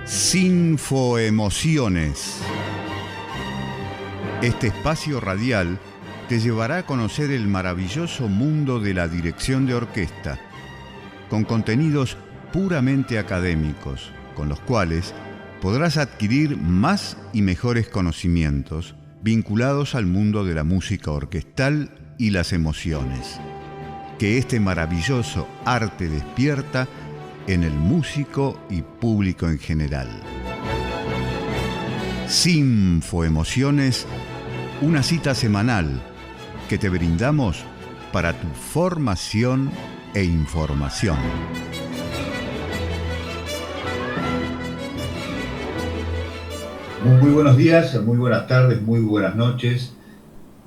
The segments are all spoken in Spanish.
Sinfoemociones. Este espacio radial te llevará a conocer el maravilloso mundo de la dirección de orquesta, con contenidos puramente académicos, con los cuales podrás adquirir más y mejores conocimientos vinculados al mundo de la música orquestal y las emociones, que este maravilloso arte despierta en el músico y público en general. Sinfoemociones, una cita semanal que te brindamos para tu formación e información. Muy buenos días, muy buenas tardes, muy buenas noches.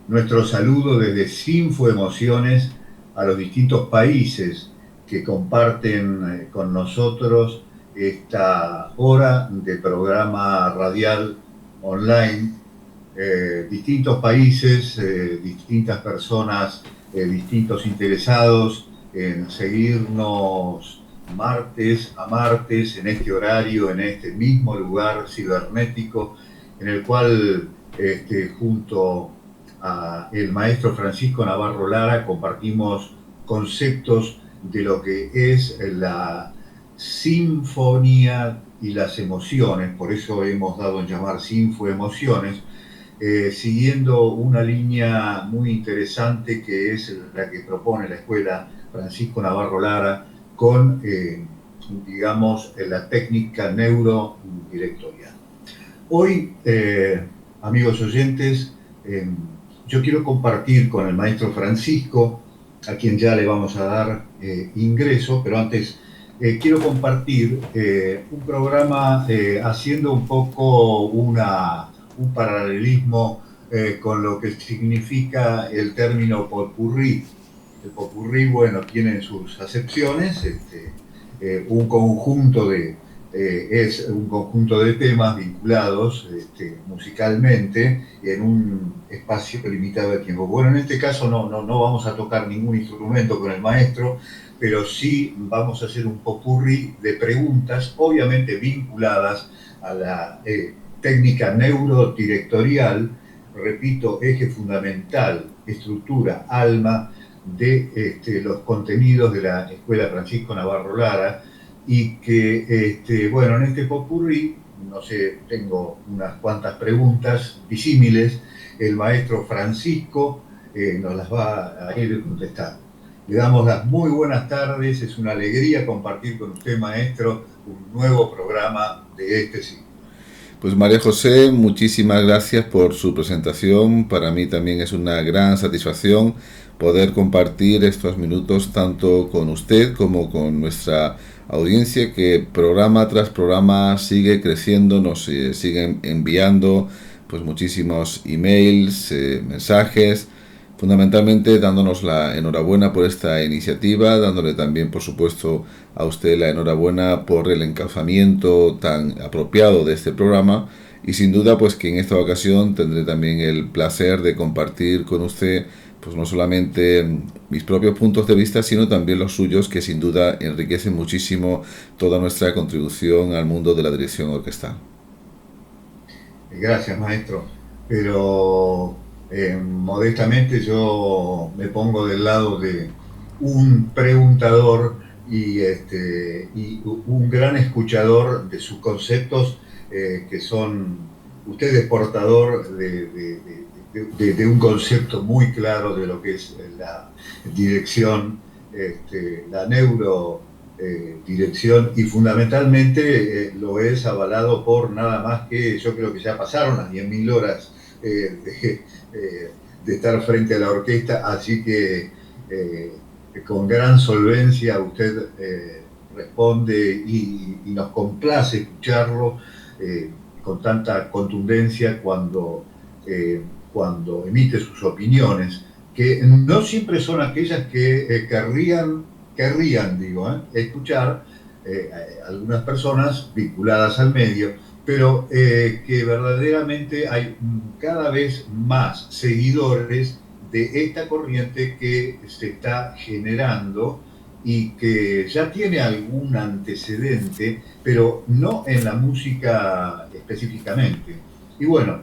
Nuestro saludo desde Sinfoemociones a los distintos países que comparten con nosotros esta hora de programa radial online. Distintos países, distintas personas, distintos interesados en seguirnos martes a martes en este horario, en este mismo lugar cibernético, en el cual junto a el maestro Francisco Navarro Lara compartimos conceptos de lo que es la sinfonía y las emociones. Por eso hemos dado en llamar Sinfoemociones, siguiendo una línea muy interesante que es la que propone la Escuela Francisco Navarro Lara con, digamos, la técnica neurodirectorial. Hoy, amigos oyentes, yo quiero compartir con el maestro Francisco, a quien ya le vamos a dar ingreso, pero antes quiero compartir un programa haciendo un poco un paralelismo con lo que significa el término potpourri. El potpourri, bueno, tiene sus acepciones, un conjunto es un conjunto de temas vinculados musicalmente en un espacio limitado de tiempo. Bueno, en este caso no vamos a tocar ningún instrumento con el maestro, pero sí vamos a hacer un popurrí de preguntas, obviamente vinculadas a la técnica neurodirectorial, repito, eje fundamental, estructura, alma de los contenidos de la Escuela Francisco Navarro Lara, y que, bueno, en este popurrí, no sé, tengo unas cuantas preguntas disímiles, el maestro Francisco nos las va a ir contestando. Le damos las muy buenas tardes, es una alegría compartir con usted, maestro, un nuevo programa de este ciclo. Pues María José, muchísimas gracias por su presentación. Para mí también es una gran satisfacción poder compartir estos minutos tanto con usted como con nuestra audiencia, que programa tras programa sigue creciendo, nos siguen enviando pues muchísimos emails, mensajes, fundamentalmente dándonos la enhorabuena por esta iniciativa, dándole también por supuesto a usted la enhorabuena por el encauzamiento tan apropiado de este programa, y sin duda pues que en esta ocasión tendré también el placer de compartir con usted pues no solamente mis propios puntos de vista, sino también los suyos, que sin duda enriquecen muchísimo toda nuestra contribución al mundo de la dirección orquestal. Gracias, maestro. Pero modestamente yo me pongo del lado de un preguntador y un gran escuchador de sus conceptos, que son ustedes portador de un concepto muy claro de lo que es la dirección, la neurodirección, y fundamentalmente lo es avalado por nada más que, yo creo que ya pasaron las 10.000 horas de estar frente a la orquesta, así que con gran solvencia usted responde y nos complace escucharlo con tanta contundencia cuando emite sus opiniones, que no siempre son aquellas que querrían escuchar algunas personas vinculadas al medio, pero que verdaderamente hay cada vez más seguidores de esta corriente que se está generando y que ya tiene algún antecedente, pero no en la música específicamente. Y bueno,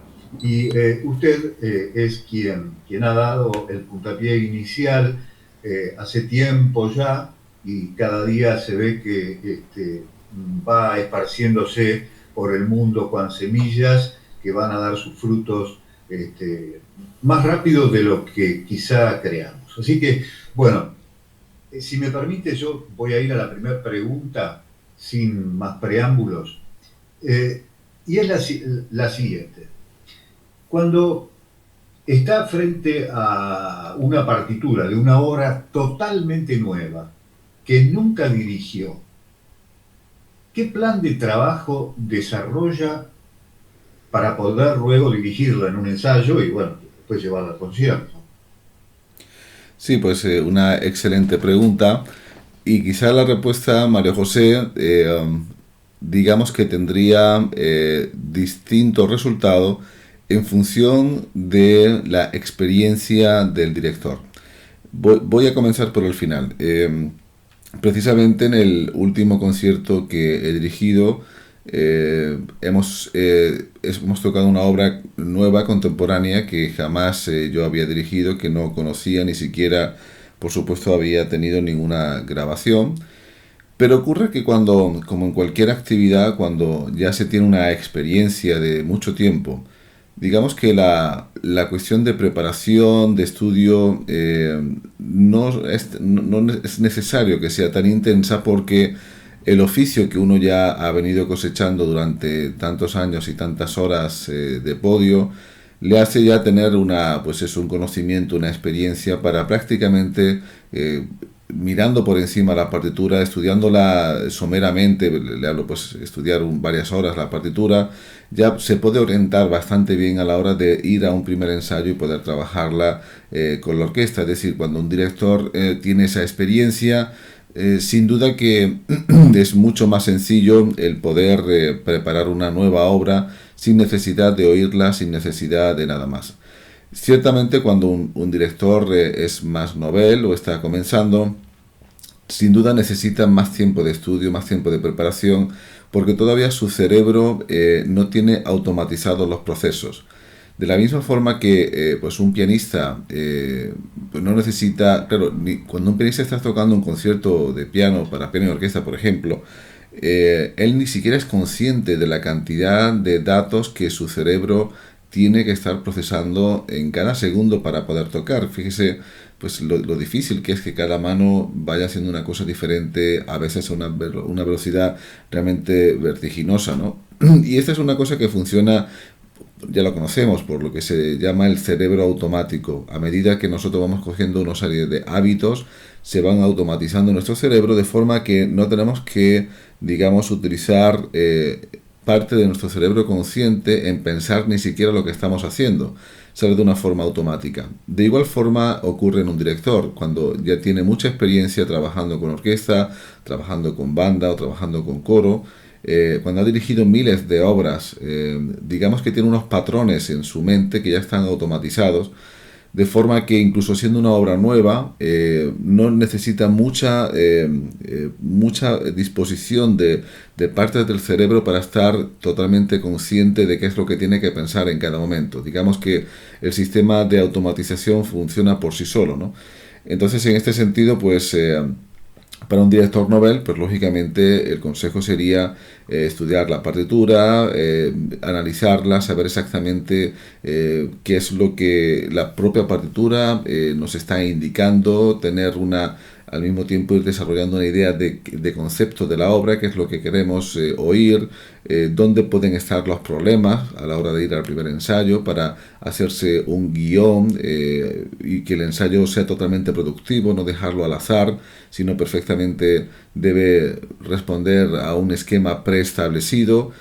usted es quien ha dado el puntapié inicial hace tiempo ya, y cada día se ve que va esparciéndose por el mundo con semillas que van a dar sus frutos más rápido de lo que quizá creamos. Así que, bueno, si me permite, yo voy a ir a la primera pregunta sin más preámbulos. Y es la siguiente. Cuando está frente a una partitura de una obra totalmente nueva, que nunca dirigió, ¿qué plan de trabajo desarrolla para poder luego dirigirla en un ensayo y, bueno, después llevarla al concierto? Sí, pues una excelente pregunta. Y quizá la respuesta, María José, digamos que tendría distinto resultado en función de la experiencia del director. Voy a comenzar por el final. Precisamente en el último concierto que he dirigido, hemos tocado una obra nueva, contemporánea, que jamás yo había dirigido, que no conocía, ni siquiera, por supuesto, había tenido ninguna grabación. Pero ocurre que cuando, como en cualquier actividad, cuando ya se tiene una experiencia de mucho tiempo, digamos que la cuestión de preparación, de estudio, no es necesario que sea tan intensa, porque el oficio que uno ya ha venido cosechando durante tantos años y tantas horas de podio, le hace ya tener un conocimiento, una experiencia para prácticamente, mirando por encima la partitura, estudiándola someramente, le hablo pues estudiar varias horas la partitura, ya se puede orientar bastante bien a la hora de ir a un primer ensayo y poder trabajarla con la orquesta. Es decir, cuando un director tiene esa experiencia, sin duda que es mucho más sencillo el poder preparar una nueva obra sin necesidad de oírla, sin necesidad de nada más. Ciertamente cuando un director es más novel o está comenzando, sin duda necesita más tiempo de estudio, más tiempo de preparación, porque todavía su cerebro no tiene automatizados los procesos. De la misma forma que pues un pianista pues no necesita, claro, cuando un pianista está tocando un concierto de piano para piano y orquesta, por ejemplo, él ni siquiera es consciente de la cantidad de datos que su cerebro tiene que estar procesando en cada segundo para poder tocar. Fíjese pues lo difícil que es que cada mano vaya haciendo una cosa diferente, a veces a una velocidad realmente vertiginosa, ¿no? Y esta es una cosa que funciona, ya lo conocemos, por lo que se llama el cerebro automático. A medida que nosotros vamos cogiendo una serie de hábitos, se van automatizando en nuestro cerebro, de forma que no tenemos que, digamos, utilizar parte de nuestro cerebro consciente en pensar ni siquiera lo que estamos haciendo. Sale de una forma automática. De igual forma ocurre en un director, cuando ya tiene mucha experiencia trabajando con orquesta, trabajando con banda o trabajando con coro. Cuando ha dirigido miles de obras, digamos que tiene unos patrones en su mente que ya están automatizados, de forma que incluso siendo una obra nueva, no necesita mucha disposición de partes del cerebro para estar totalmente consciente de qué es lo que tiene que pensar en cada momento. Digamos que el sistema de automatización funciona por sí solo, ¿no? Entonces, en este sentido, pues para un director novel, pues lógicamente el consejo sería estudiar la partitura, analizarla, saber exactamente qué es lo que la propia partitura nos está indicando, tener al mismo tiempo ir desarrollando una idea de concepto de la obra, qué es lo que queremos oír, dónde pueden estar los problemas a la hora de ir al primer ensayo, para hacerse un guión y que el ensayo sea totalmente productivo, no dejarlo al azar, sino perfectamente debe responder a un esquema preestablecido.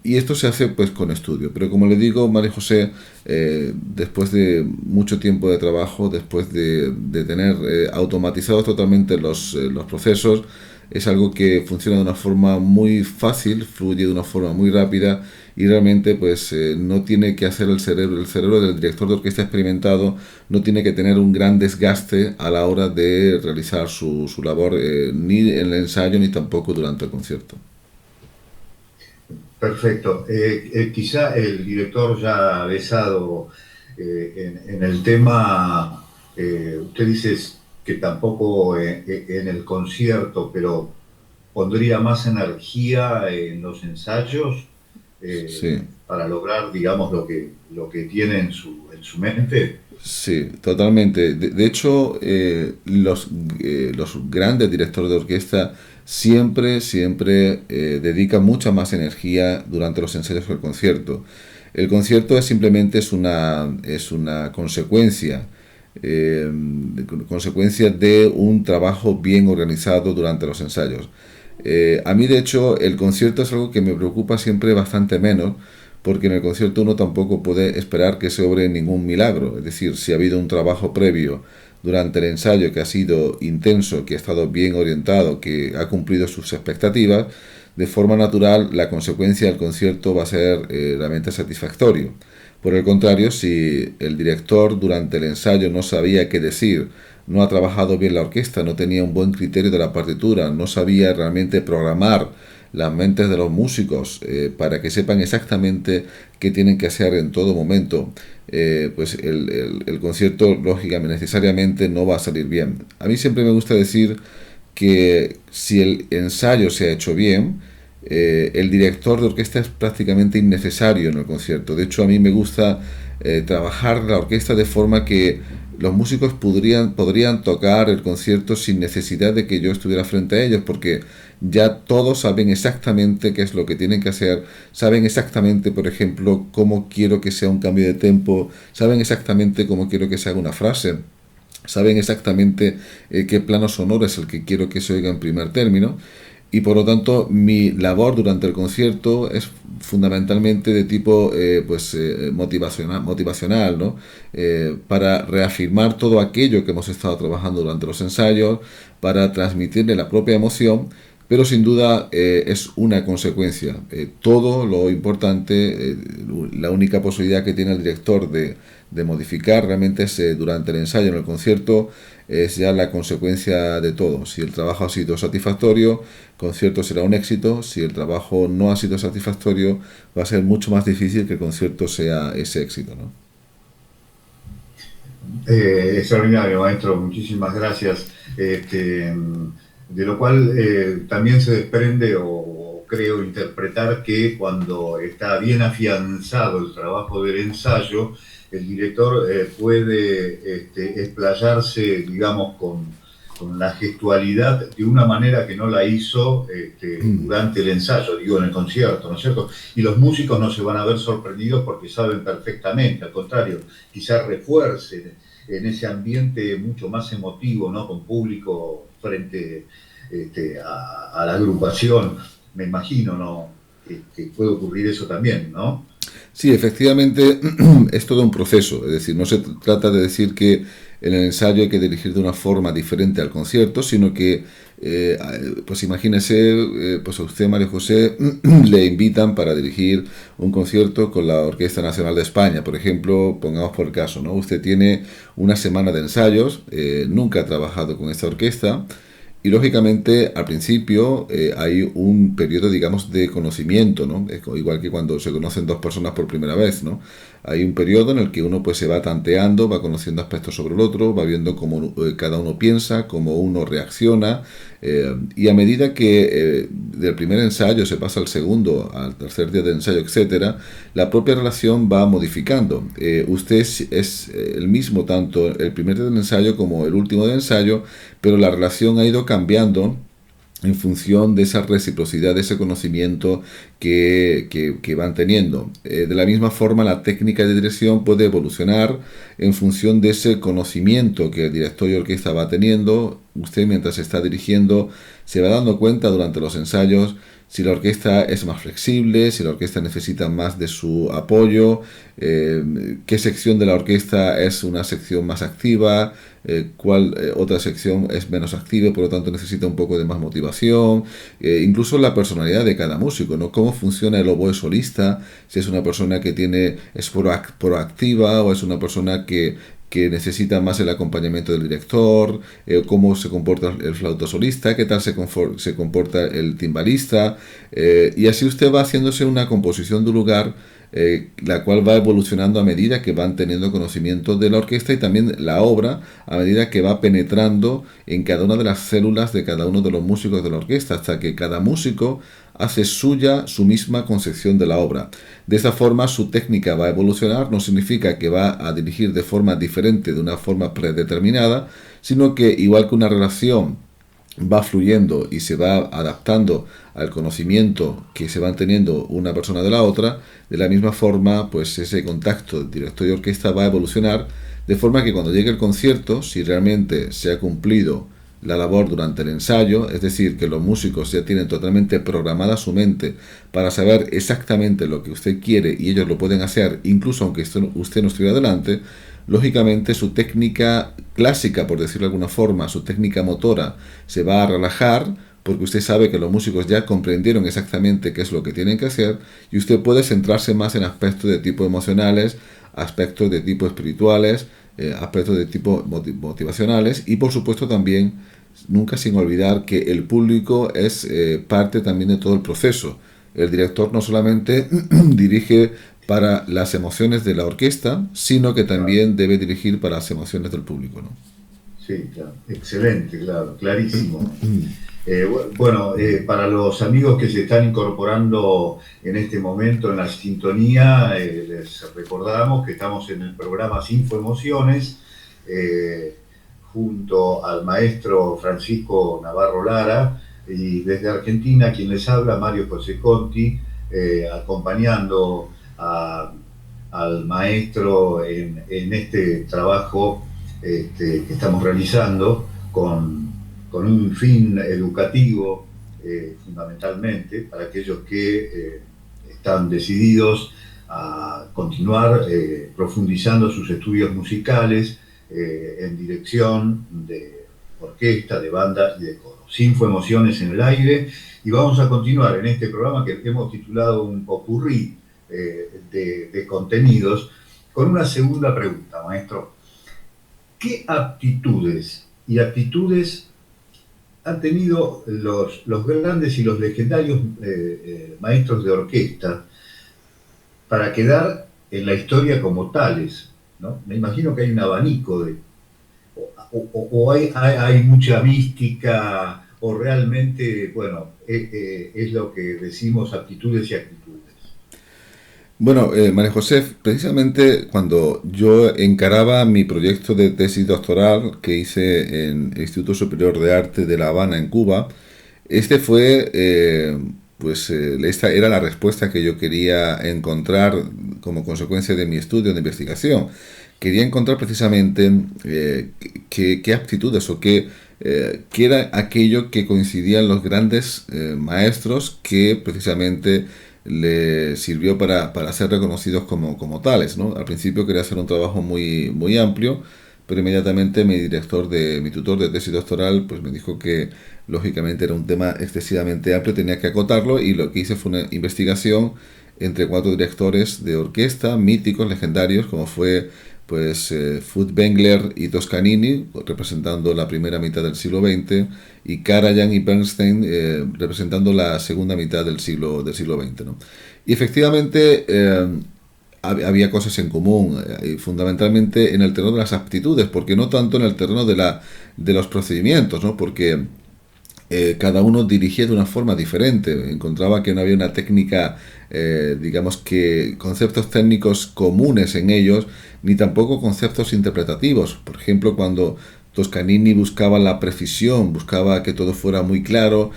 Y esto se hace pues con estudio, pero como le digo, María José, después de mucho tiempo de trabajo, después de tener automatizados totalmente los procesos, es algo que funciona de una forma muy fácil, fluye de una forma muy rápida y realmente pues no tiene que hacer el cerebro del director de orquesta experimentado no tiene que tener un gran desgaste a la hora de realizar su labor, ni en el ensayo ni tampoco durante el concierto. Perfecto. Quizá el director ya ha besado en el tema, usted dice que tampoco en el concierto, pero pondría más energía en los ensayos Sí. para lograr, digamos, lo que tiene en su mente. Sí, totalmente. De hecho, los grandes directores de orquesta siempre dedican mucha más energía durante los ensayos que el concierto. El concierto es una consecuencia, consecuencia de un trabajo bien organizado durante los ensayos. A mí, de hecho, el concierto es algo que me preocupa siempre bastante menos, porque en el concierto uno tampoco puede esperar que se obre ningún milagro. Es decir, si ha habido un trabajo previo durante el ensayo que ha sido intenso, que ha estado bien orientado, que ha cumplido sus expectativas, de forma natural la consecuencia del concierto va a ser realmente satisfactorio. Por el contrario, si el director durante el ensayo no sabía qué decir, no ha trabajado bien la orquesta, no tenía un buen criterio de la partitura, no sabía realmente programar las mentes de los músicos para que sepan exactamente qué tienen que hacer en todo momento, pues el concierto lógicamente, necesariamente no va a salir bien. A mí siempre me gusta decir que si el ensayo se ha hecho bien, el director de orquesta es prácticamente innecesario en el concierto. De hecho, a mí me gusta trabajar la orquesta de forma que los músicos podrían tocar el concierto sin necesidad de que yo estuviera frente a ellos, porque ya todos saben exactamente qué es lo que tienen que hacer, saben exactamente, por ejemplo, cómo quiero que sea un cambio de tempo, saben exactamente cómo quiero que se haga una frase, saben exactamente qué plano sonoro es el que quiero que se oiga en primer término. Y por lo tanto mi labor durante el concierto es fundamentalmente de tipo motivacional, ¿no? Para reafirmar todo aquello que hemos estado trabajando durante los ensayos, para transmitirle la propia emoción, pero sin duda es una consecuencia. Todo lo importante, la única posibilidad que tiene el director de modificar realmente es durante el ensayo, en el concierto, es ya la consecuencia de todo. Si el trabajo ha sido satisfactorio, el concierto será un éxito. Si el trabajo no ha sido satisfactorio, va a ser mucho más difícil que el concierto sea ese éxito, ¿no? Extraordinario, maestro, muchísimas gracias. De lo cual también se desprende o creo interpretar que cuando está bien afianzado el trabajo del ensayo, el director puede explayarse, digamos, con la gestualidad de una manera que no la hizo durante el ensayo, digo, en el concierto, ¿no es cierto? Y los músicos no se van a ver sorprendidos porque saben perfectamente, al contrario, quizás refuercen en ese ambiente mucho más emotivo, ¿no? Con público frente a la agrupación, me imagino, ¿no? Que puede ocurrir eso también, ¿no? Sí, efectivamente es todo un proceso, es decir, no se trata de decir que en el ensayo hay que dirigir de una forma diferente al concierto, sino que, pues imagínese, pues a usted, María José, le invitan para dirigir un concierto con la Orquesta Nacional de España, por ejemplo, pongamos por el caso, ¿no? Usted tiene una semana de ensayos, nunca ha trabajado con esta orquesta, y lógicamente al principio hay un periodo, digamos, de conocimiento, ¿no? Igual que cuando se conocen dos personas por primera vez, ¿no? Hay un periodo en el que uno pues se va tanteando, va conociendo aspectos sobre el otro, va viendo cómo cada uno piensa, cómo uno reacciona, y a medida que del primer ensayo se pasa al segundo, al tercer día de ensayo, etcétera, la propia relación va modificando. Usted es el mismo tanto el primer día del ensayo como el último del ensayo, pero la relación ha ido cambiando en función de esa reciprocidad, de ese conocimiento que van teniendo. De la misma forma, la técnica de dirección puede evolucionar en función de ese conocimiento que el director de orquesta va teniendo. Usted, mientras está dirigiendo, se va dando cuenta durante los ensayos si la orquesta es más flexible, si la orquesta necesita más de su apoyo, qué sección de la orquesta es una sección más activa, cuál otra sección es menos activa y por lo tanto necesita un poco de más motivación, incluso la personalidad de cada músico, ¿no? Cómo funciona el oboe solista, si es una persona que es proactiva o es una persona que necesita más el acompañamiento del director, cómo se comporta el flauta solista, qué tal se comporta el timbalista, y así usted va haciéndose una composición de un lugar, la cual va evolucionando a medida que van teniendo conocimiento de la orquesta y también la obra a medida que va penetrando en cada una de las células de cada uno de los músicos de la orquesta, hasta que cada músico hace suya su misma concepción de la obra. De esta forma su técnica va a evolucionar, no significa que va a dirigir de forma diferente, de una forma predeterminada, sino que igual que una relación va fluyendo y se va adaptando al conocimiento que se van teniendo una persona de la otra, de la misma forma pues ese contacto director y orquesta va a evolucionar, de forma que cuando llegue el concierto, si realmente se ha cumplido la labor durante el ensayo, es decir, que los músicos ya tienen totalmente programada su mente para saber exactamente lo que usted quiere y ellos lo pueden hacer incluso aunque usted no estuviera delante, lógicamente su técnica clásica, por decirlo de alguna forma, su técnica motora se va a relajar porque usted sabe que los músicos ya comprendieron exactamente qué es lo que tienen que hacer y usted puede centrarse más en aspectos de tipo emocionales, aspectos de tipo espirituales, aspectos de tipo motivacionales y por supuesto también nunca sin olvidar que el público es parte también de todo el proceso. El director no solamente dirige para las emociones de la orquesta, sino que también debe dirigir para las emociones del público, ¿no? Sí, claro. Excelente, claro, clarísimo. Para los amigos que se están incorporando en este momento en la sintonía, les recordamos que estamos en el programa Sinfoemociones, junto al maestro Francisco Navarro Lara, y desde Argentina quien les habla, Mario José Conti, acompañando al maestro en este trabajo que estamos realizando con un fin educativo, fundamentalmente, para aquellos que están decididos a continuar profundizando sus estudios musicales en dirección de orquesta, de banda y de coro. Sinfoemociones en el aire, y vamos a continuar en este programa que hemos titulado un popurrí de contenidos, con una segunda pregunta, maestro. ¿Qué aptitudes y actitudes han tenido los grandes y los legendarios maestros de orquesta para quedar en la historia como tales, ¿no? Me imagino que hay un abanico o hay mucha mística, o realmente, es lo que decimos aptitudes y actitudes. Bueno, María José, precisamente cuando yo encaraba mi proyecto de tesis doctoral que hice en el Instituto Superior de Arte de La Habana, en Cuba, esta era la respuesta que yo quería encontrar como consecuencia de mi estudio de investigación. Quería encontrar precisamente qué aptitudes o qué era aquello que coincidían los grandes maestros que precisamente le sirvió para ser reconocidos como tales, ¿no? Al principio quería hacer un trabajo muy amplio, pero inmediatamente mi tutor de tesis doctoral, pues me dijo que lógicamente era un tema excesivamente amplio, tenía que acotarlo, y lo que hice fue una investigación entre 4 directores de orquesta míticos, legendarios, como fue Furtwängler y Toscanini, representando la primera mitad del siglo XX, y Karajan y Bernstein representando la segunda mitad del siglo XX, ¿no? Y efectivamente había cosas en común, fundamentalmente en el terreno de las aptitudes, porque no tanto en el terreno de los procedimientos, ¿no? Porque cada uno dirigía de una forma diferente. Encontraba que no había una técnica, digamos que conceptos técnicos comunes en ellos, ni tampoco conceptos interpretativos. Por ejemplo, cuando Toscanini buscaba la precisión, buscaba que todo fuera muy claro,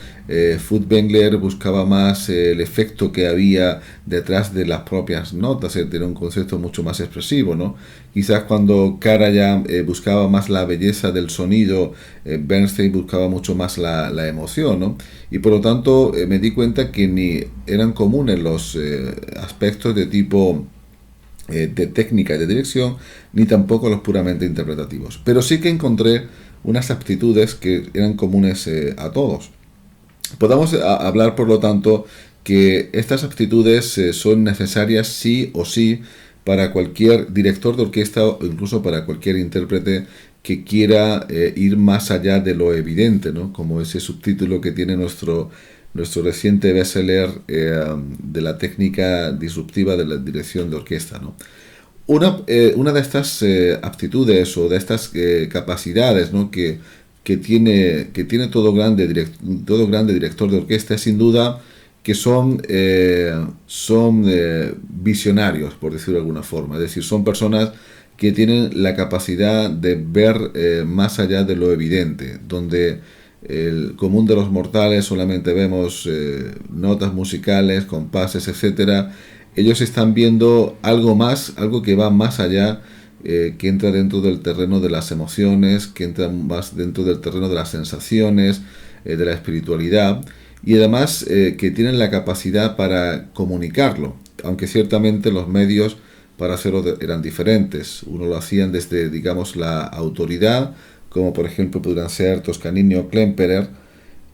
Furtwängler buscaba más el efecto que había detrás de las propias notas, tenía un concepto mucho más expresivo, ¿no? Quizás cuando Karajan buscaba más la belleza del sonido, Bernstein buscaba mucho más la emoción, ¿no? Y por lo tanto me di cuenta que ni eran comunes los aspectos de tipo de técnica y de dirección, ni tampoco los puramente interpretativos. Pero sí que encontré unas aptitudes que eran comunes a todos. Podemos hablar, por lo tanto, que estas aptitudes son necesarias sí o sí para cualquier director de orquesta o incluso para cualquier intérprete que quiera ir más allá de lo evidente, ¿no? Como ese subtítulo que tiene nuestro reciente bestseller de la técnica disruptiva de la dirección de orquesta, ¿no? Una de estas aptitudes o de estas capacidades, ¿no? que tiene todo grande director de orquesta es sin duda que son visionarios, por decirlo de alguna forma. Es decir, son personas que tienen la capacidad de ver más allá de lo evidente, donde el común de los mortales solamente vemos notas musicales, compases, etcétera. Ellos están viendo algo más, algo que va más allá, que entra dentro del terreno de las emociones, que entra más dentro del terreno de las sensaciones, de la espiritualidad, y además que tienen la capacidad para comunicarlo, aunque ciertamente los medios para hacerlo eran diferentes. Uno lo hacían desde, digamos, la autoridad, como por ejemplo pudieran ser Toscanini o Klemperer,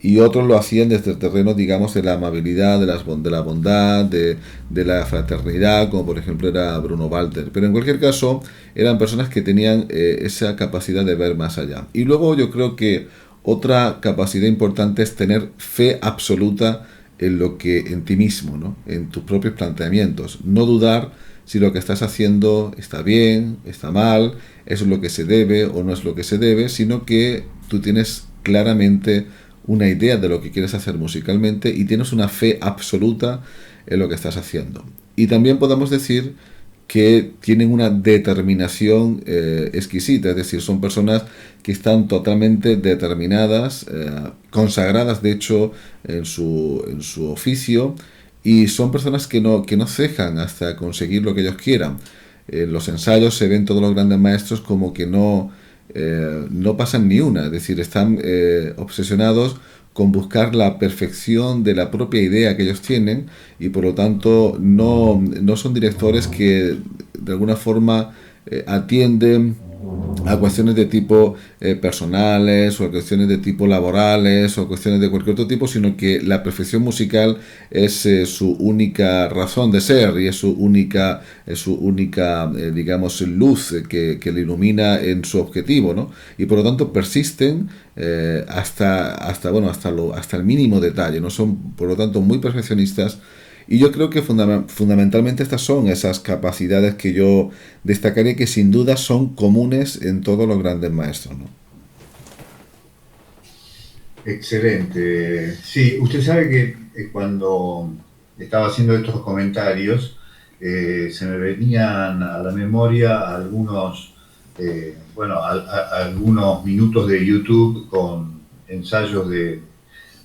y otros lo hacían desde el terreno, digamos, de la amabilidad, de la bondad, de la fraternidad, como por ejemplo era Bruno Walter. Pero en cualquier caso, eran personas que tenían esa capacidad de ver más allá. Y luego yo creo que otra capacidad importante es tener fe absoluta en ti mismo, ¿no? En tus propios planteamientos. No dudar si lo que estás haciendo está bien, está mal, eso es lo que se debe o no es lo que se debe, sino que tú tienes claramente una idea de lo que quieres hacer musicalmente y tienes una fe absoluta en lo que estás haciendo. Y también podemos decir que tienen una determinación exquisita, es decir, son personas que están totalmente determinadas, consagradas de hecho en su oficio, y son personas que no cejan hasta conseguir lo que ellos quieran. En los ensayos se ven todos los grandes maestros como que no pasan ni una, es decir, están obsesionados con buscar la perfección de la propia idea que ellos tienen, y por lo tanto no son directores que de alguna forma atienden a cuestiones de tipo personales o a cuestiones de tipo laborales o a cuestiones de cualquier otro tipo, sino que la perfección musical es su única razón de ser y es su única digamos, luz que le ilumina en su objetivo, ¿no? Y por lo tanto persisten hasta el mínimo detalle, ¿no? Son por lo tanto muy perfeccionistas. Y yo creo que fundamentalmente estas son esas capacidades que yo destacaría que sin duda son comunes en todos los grandes maestros, ¿no? Excelente. Sí, usted sabe que cuando estaba haciendo estos comentarios se me venían a la memoria algunos algunos minutos de YouTube con ensayos de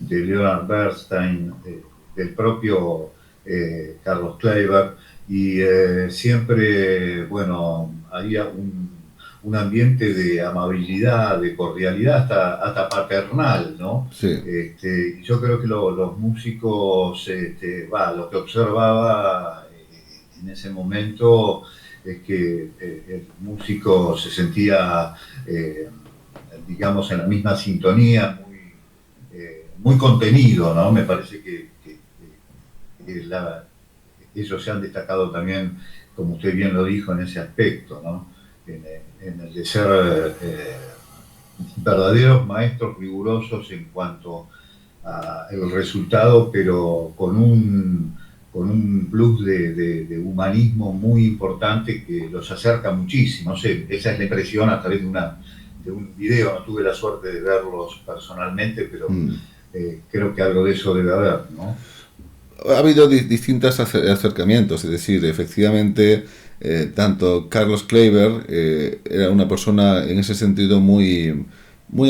Leonard Bernstein, del propio Carlos Kleiber, y siempre, había un ambiente de amabilidad, de cordialidad, hasta paternal, ¿no? Sí. Yo creo que los músicos, lo que observaba en ese momento es que el músico se sentía, digamos, en la misma sintonía, muy contenido, ¿no? Me parece que ellos se han destacado también, como usted bien lo dijo, en ese aspecto, ¿no? En el de ser verdaderos maestros rigurosos en cuanto al resultado, pero con un plus de humanismo muy importante que los acerca muchísimo. No sé, esa es la impresión a través de un video. No tuve la suerte de verlos personalmente, pero creo que algo de eso debe haber, ¿no? Ha habido distintos acercamientos, es decir, efectivamente tanto Carlos Kleiber era una persona en ese sentido muy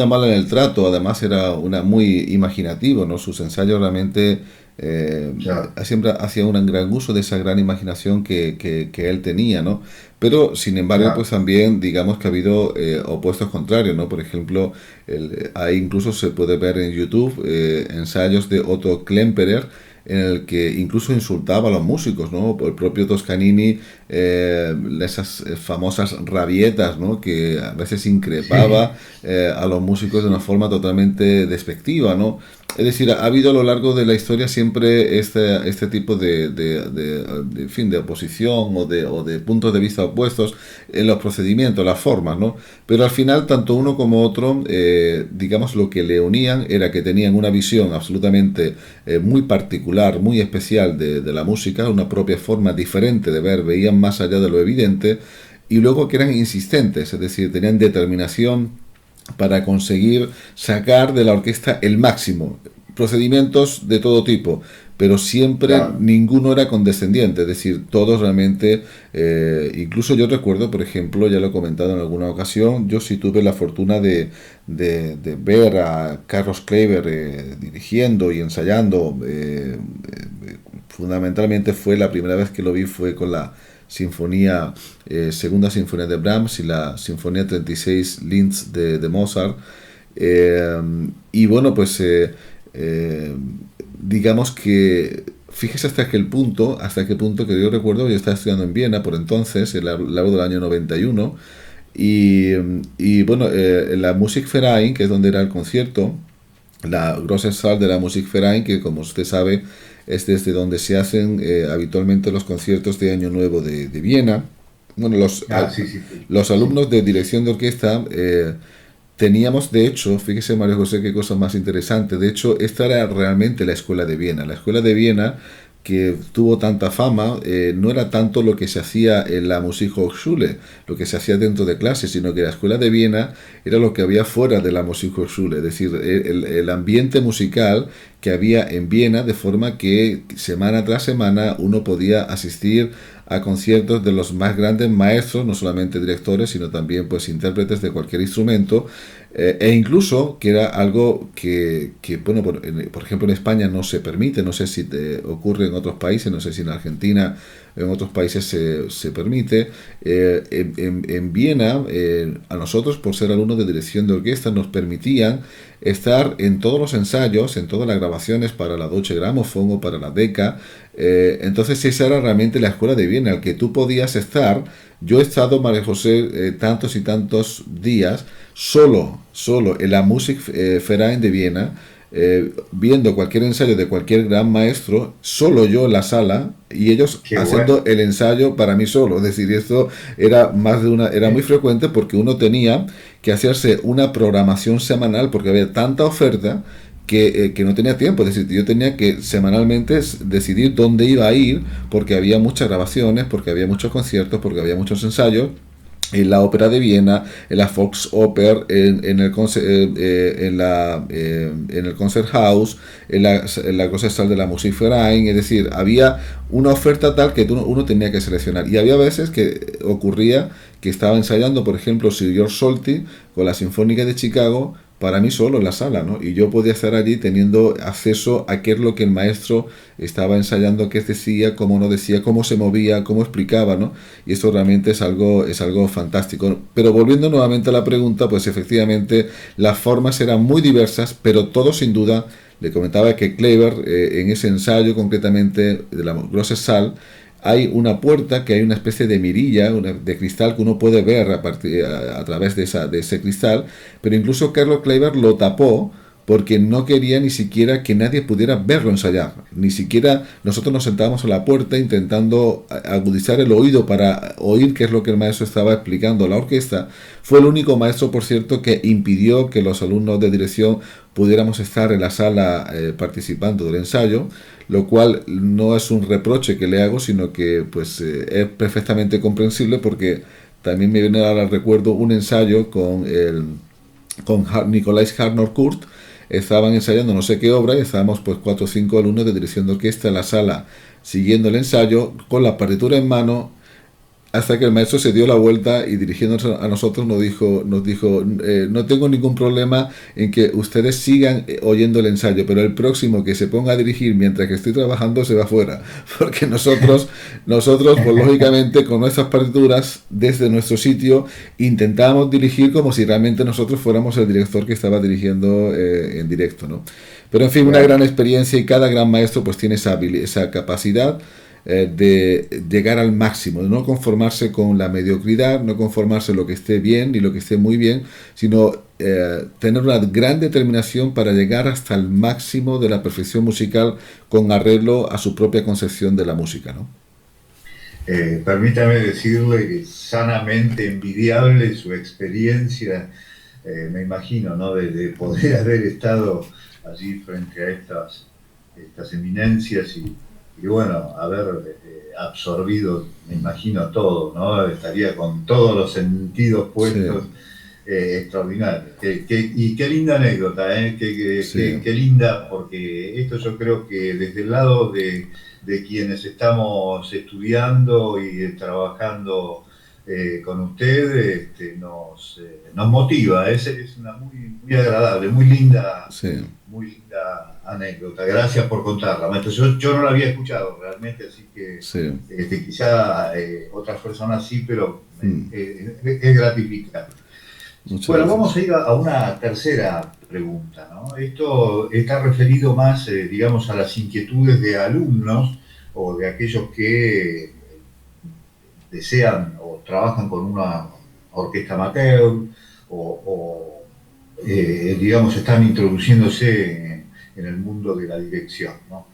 amable en el trato, además era muy imaginativo, ¿no? Sus ensayos realmente Claro, siempre hacía un gran uso de esa gran imaginación que él tenía, ¿no? Pero, sin embargo, pues claro. también digamos que ha habido opuestos contrarios, ¿no? Por ejemplo, ahí incluso se puede ver en YouTube ensayos de Otto Klemperer, en el que incluso insultaba a los músicos, ¿no? El propio Toscanini, esas famosas rabietas, ¿no? Que a veces Sí, increpaba a los músicos de una sí, forma totalmente despectiva, ¿no? Es decir, ha habido a lo largo de la historia siempre este tipo en fin, de oposición o de puntos de vista opuestos en los procedimientos, las formas, ¿no? Pero al final, tanto uno como otro, digamos, lo que le unían era que tenían una visión absolutamente muy particular, muy especial de la música, una propia forma diferente de ver, veían más allá de lo evidente, y luego que eran insistentes, es decir, tenían determinación para conseguir sacar de la orquesta el máximo. Procedimientos de todo tipo, pero siempre claro. ninguno era condescendiente, es decir, todos realmente, incluso yo recuerdo, por ejemplo, ya lo he comentado en alguna ocasión, yo sí tuve la fortuna de ver a Carlos Kleiber dirigiendo y ensayando, fundamentalmente fue la primera vez que lo vi fue con la sinfonía, segunda sinfonía de Brahms y la sinfonía 36 Linz de Mozart. Eh, y bueno, pues eh, digamos que fíjese hasta qué punto que yo recuerdo, yo estaba estudiando en Viena por entonces, el largo del año 91, y bueno, la Musikverein, que es donde era el concierto, la Grosse Saal de la Musikverein, que como usted sabe es desde donde se hacen habitualmente los conciertos de Año Nuevo de Viena. Bueno, Ah, sí, sí, sí, los sí. alumnos de dirección de orquesta teníamos, de hecho, fíjese María José, qué cosa más interesante, de hecho, esta era realmente la escuela de Viena. La escuela de Viena, que tuvo tanta fama, no era tanto lo que se hacía en la Musikhochschule, lo que se hacía dentro de clase, sino que la escuela de Viena era lo que había fuera de la Musikhochschule, es decir, el ambiente musical que había en Viena, de forma que semana tras semana uno podía asistir a conciertos de los más grandes maestros, no solamente directores, sino también pues intérpretes de cualquier instrumento, e incluso que era algo bueno, por ejemplo en España no se permite, no sé si ocurre en otros países, no sé si en Argentina, en otros países se permite. En Viena, a nosotros, por ser alumnos de dirección de orquesta, nos permitían estar en todos los ensayos, en todas las grabaciones para la Deutsche Grammophon o para la Decca. Entonces esa era realmente la escuela de Viena, al que tú podías estar. Yo he estado, María José, tantos y tantos días solo en la Musikverein de Viena, viendo cualquier ensayo de cualquier gran maestro, solo yo en la sala y ellos Qué bueno. haciendo el ensayo para mí solo. Es decir, esto era era muy frecuente porque uno tenía que hacerse una programación semanal porque había tanta oferta que no tenía tiempo. Es decir, yo tenía que semanalmente decidir dónde iba a ir porque había muchas grabaciones, porque había muchos conciertos, porque había muchos ensayos en la ópera de Viena, en la Volksoper, en el Konzerthaus, en la Grosse Saal de la Musikverein. Es decir, había una oferta tal que uno tenía que seleccionar. Y había veces que ocurría que estaba ensayando, por ejemplo, Sir George Solti con la Sinfónica de Chicago para mí solo en la sala, ¿no? Y yo podía estar allí teniendo acceso a qué es lo que el maestro estaba ensayando, qué decía, cómo no decía, cómo se movía, cómo explicaba, ¿no? Y esto realmente es algo fantástico. Pero volviendo nuevamente a la pregunta, pues efectivamente las formas eran muy diversas, pero todo sin duda, le comentaba que Kleiber, en ese ensayo concretamente de la Grosse Saal, hay una puerta que hay una especie de mirilla de cristal que uno puede ver a través de ese cristal, pero incluso Carlos Kleiber lo tapó porque no quería ni siquiera que nadie pudiera verlo ensayar. Ni siquiera nosotros nos sentábamos a la puerta intentando agudizar el oído para oír qué es lo que el maestro estaba explicando a la orquesta. Fue el único maestro, por cierto, que impidió que los alumnos de dirección pudiéramos estar en la sala participando del ensayo, lo cual no es un reproche que le hago, sino que pues es perfectamente comprensible porque también me viene ahora al recuerdo un ensayo con Nicolás Harnoncourt. Estaban ensayando no sé qué obra y estábamos pues 4 o 5 alumnos de dirección de orquesta en la sala siguiendo el ensayo con la partitura en mano, hasta que el maestro se dio la vuelta y dirigiéndonos a nosotros nos dijo, no tengo ningún problema en que ustedes sigan oyendo el ensayo, pero el próximo que se ponga a dirigir mientras que estoy trabajando se va fuera, porque nosotros pues lógicamente con nuestras partituras desde nuestro sitio intentábamos dirigir como si realmente nosotros fuéramos el director que estaba dirigiendo en directo, ¿no? Pero en fin, una gran experiencia, y cada gran maestro pues tiene esa capacidad de llegar al máximo, de no conformarse con la mediocridad, no conformarse lo que esté bien ni lo que esté muy bien, sino tener una gran determinación para llegar hasta el máximo de la perfección musical con arreglo a su propia concepción de la música, ¿no? Permítame decirle que sanamente envidiable su experiencia, me imagino, ¿no? De poder haber estado allí frente a estas eminencias y bueno, haber absorbido, me imagino, todo, ¿no? Estaría con todos los sentidos puestos, sí. Extraordinario. Y qué linda anécdota, ¿eh? Sí. Qué linda, porque esto yo creo que desde el lado de quienes estamos estudiando y trabajando con usted, nos motiva. Es una muy agradable, muy linda. Sí. Muy linda anécdota, gracias por contarla, maestro. Yo no la había escuchado realmente, así que sí. Quizá otras personas sí, pero es gratificante. Muchas bueno, gracias. vamos a ir a una tercera pregunta, ¿no? Esto está referido más, digamos, a las inquietudes de alumnos o de aquellos que desean o trabajan con una orquesta amateur digamos, están introduciéndose en el mundo de la dirección, ¿no?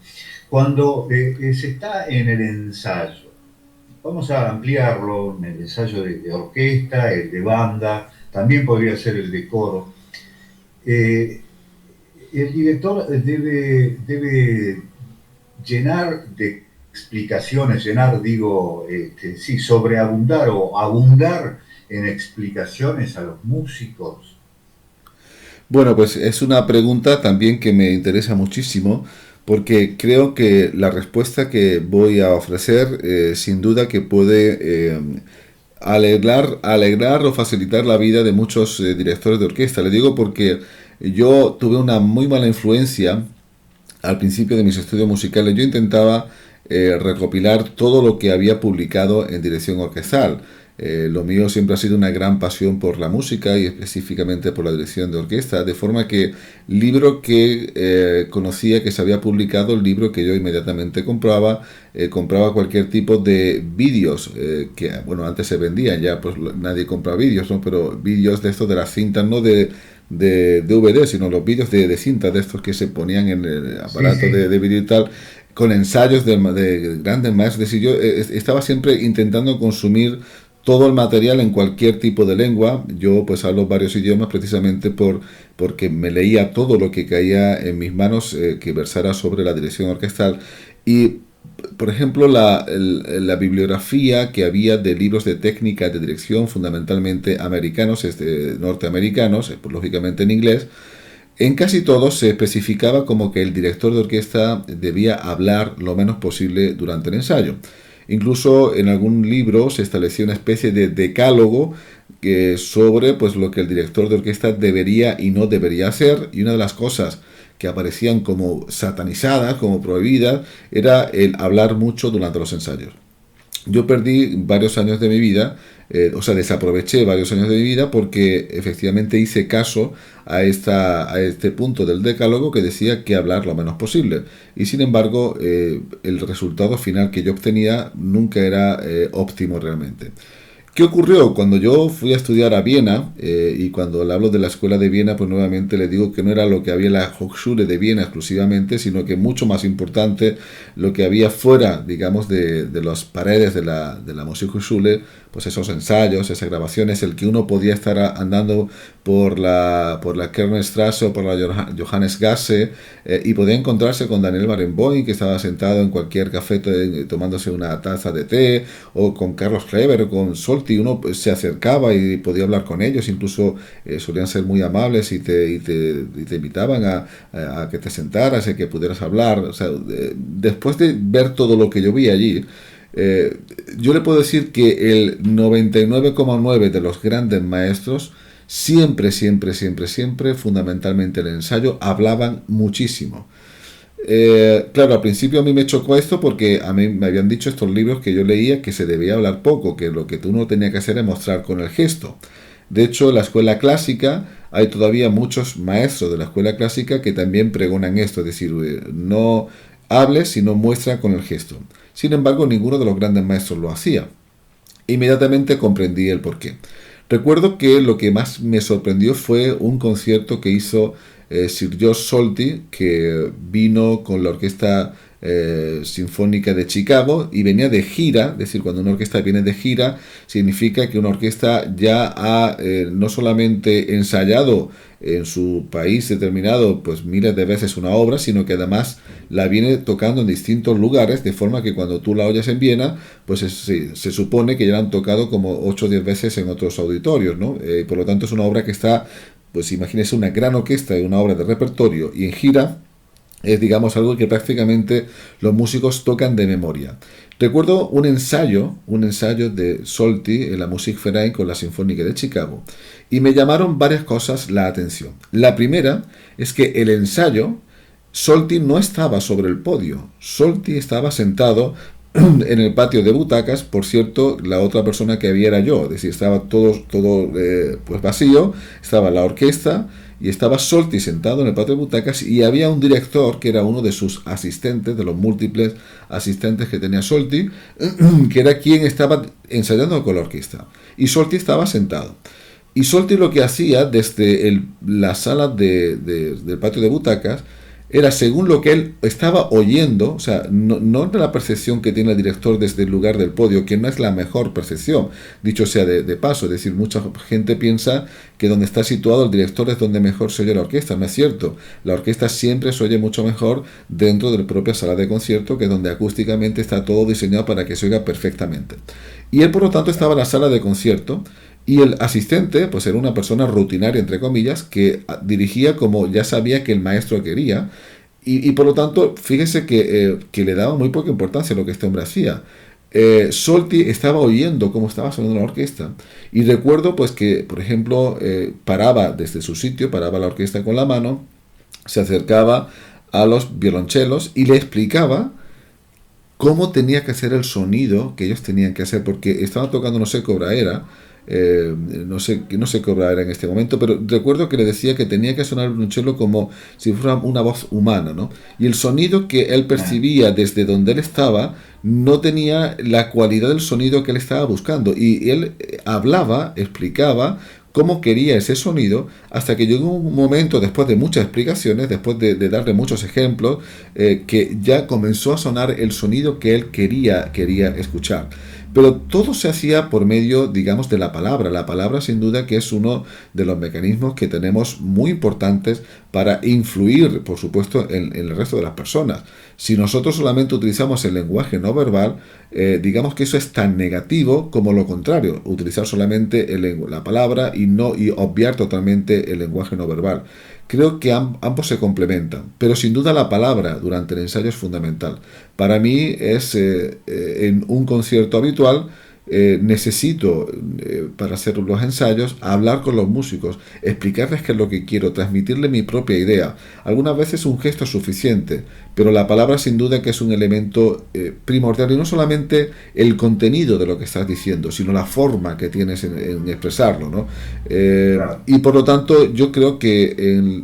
Cuando se está en el ensayo, vamos a ampliarlo, en el ensayo de orquesta, el de banda, también podría ser el de coro. El director debe llenar de explicaciones, sobreabundar o abundar en explicaciones a los músicos. Bueno, pues es una pregunta también que me interesa muchísimo, porque creo que la respuesta que voy a ofrecer sin duda que puede alegrar o facilitar la vida de muchos directores de orquesta. Le digo porque yo tuve una muy mala influencia al principio de mis estudios musicales. Yo intentaba recopilar todo lo que había publicado en dirección orquestal. Lo mío siempre ha sido una gran pasión por la música y específicamente por la dirección de orquesta, de forma que libro que conocía que se había publicado, el libro que yo inmediatamente compraba cualquier tipo de vídeos que, bueno, antes se vendían, ya pues nadie compra vídeos, ¿no? Pero vídeos de estos de las cintas, no de DVD, sino los vídeos de cintas de estos que se ponían en el aparato sí. de vídeo y tal, con ensayos de grandes maestros. Yo estaba siempre intentando consumir todo el material en cualquier tipo de lengua. Yo pues hablo varios idiomas precisamente porque me leía todo lo que caía en mis manos que versara sobre la dirección orquestal. Y por ejemplo la bibliografía que había de libros de técnica de dirección, fundamentalmente americanos, norteamericanos, pues, lógicamente en inglés, en casi todos se especificaba como que el director de orquesta debía hablar lo menos posible durante el ensayo. Incluso en algún libro se estableció una especie de decálogo sobre pues, lo que el director de orquesta debería y no debería hacer, y una de las cosas que aparecían como satanizadas, como prohibidas, era el hablar mucho durante los ensayos. Yo perdí varios años de mi vida, desaproveché varios años de mi vida porque efectivamente hice caso a este punto del decálogo que decía que hablar lo menos posible. Y sin embargo, el resultado final que yo obtenía nunca era óptimo realmente. ¿Qué ocurrió? Cuando yo fui a estudiar a Viena, y cuando le hablo de la escuela de Viena, pues nuevamente le digo que no era lo que había en la Hochschule de Viena exclusivamente, sino que mucho más importante lo que había fuera, digamos, de las paredes de la Musikhochschule, pues esos ensayos, esas grabaciones, el que uno podía estar andando por la Kernstraße o por la Johannesgasse y podía encontrarse con Daniel Barenboim, que estaba sentado en cualquier café tomándose una taza de té, o con Carlos Kleber o con Solti. Uno pues, se acercaba y podía hablar con ellos, incluso solían ser muy amables y te invitaban a que te sentaras y que pudieras hablar. O sea, después de ver todo lo que yo vi allí, Yo le puedo decir que el 99,9 de los grandes maestros siempre, fundamentalmente el ensayo, hablaban muchísimo. Claro, al principio a mí me chocó esto porque a mí me habían dicho estos libros que yo leía que se debía hablar poco, que lo que uno tenía que hacer es mostrar con el gesto. De hecho, en la escuela clásica hay todavía muchos maestros de la escuela clásica que también pregonan esto, es decir, no hables sino muestra con el gesto. Sin embargo, ninguno de los grandes maestros lo hacía. Inmediatamente comprendí el porqué. Recuerdo que lo que más me sorprendió fue un concierto que hizo Sir George Solti, que vino con la Orquesta Sinfónica de Chicago y venía de gira. Es decir, cuando una orquesta viene de gira, significa que una orquesta ya ha no solamente ensayado en su país determinado pues miles de veces una obra, sino que además la viene tocando en distintos lugares, de forma que cuando tú la oyes en Viena, pues se supone que ya la han tocado como 8 o 10 veces en otros auditorios, ¿no? Por lo tanto es una obra que está, pues imagínese una gran orquesta y una obra de repertorio y en gira. Es, digamos, algo que prácticamente los músicos tocan de memoria. Recuerdo un ensayo de Solti en la Musikverein con la Sinfónica de Chicago, y me llamaron varias cosas la atención. La primera es que el ensayo, Solti no estaba sobre el podio, Solti estaba sentado en el patio de butacas. Por cierto, la otra persona que había era yo, es decir, estaba todo pues vacío, estaba la orquesta y estaba Solti sentado en el patio de butacas, y había un director que era uno de sus asistentes, de los múltiples asistentes que tenía Solti, que era quien estaba ensayando con la orquesta, y Solti estaba sentado. Y Solti lo que hacía desde la sala del patio de butacas era según lo que él estaba oyendo, o sea, no de la percepción que tiene el director desde el lugar del podio, que no es la mejor percepción, dicho sea de paso. Es decir, mucha gente piensa que donde está situado el director es donde mejor se oye la orquesta. No es cierto. La orquesta siempre se oye mucho mejor dentro de la propia sala de concierto, que es donde acústicamente está todo diseñado para que se oiga perfectamente. Y él, por lo tanto, estaba en la sala de concierto, y el asistente pues era una persona rutinaria, entre comillas, que dirigía como ya sabía que el maestro quería, y por lo tanto, fíjese que le daba muy poca importancia a lo que este hombre hacía. Solti estaba oyendo cómo estaba sonando la orquesta, y recuerdo pues que, por ejemplo, paraba desde su sitio, paraba la orquesta con la mano, se acercaba a los violonchelos y le explicaba cómo tenía que hacer el sonido que ellos tenían que hacer, porque estaban tocando, no sé qué obra era, no sé qué obra era en este momento, pero recuerdo que le decía que tenía que sonar el violonchelo como si fuera una voz humana, ¿no? Y el sonido que él percibía desde donde él estaba no tenía la cualidad del sonido que él estaba buscando, y él hablaba, explicaba cómo quería ese sonido, hasta que llegó un momento, después de muchas explicaciones, después de darle muchos ejemplos, que ya comenzó a sonar el sonido que él quería escuchar. Pero todo se hacía por medio, digamos, de la palabra. La palabra, sin duda, que es uno de los mecanismos que tenemos muy importantes para influir, por supuesto, en el resto de las personas. Si nosotros solamente utilizamos el lenguaje no verbal, digamos que eso es tan negativo como lo contrario, utilizar solamente la palabra y obviar totalmente el lenguaje no verbal. Creo que ambos se complementan, pero sin duda la palabra durante el ensayo es fundamental. Para mí es en un concierto habitual, necesito, para hacer los ensayos, hablar con los músicos, explicarles qué es lo que quiero, transmitirles mi propia idea. Algunas veces un gesto es suficiente, pero la palabra sin duda que es un elemento primordial, y no solamente el contenido de lo que estás diciendo, sino la forma que tienes en expresarlo, ¿no? Claro. Y por lo tanto yo creo que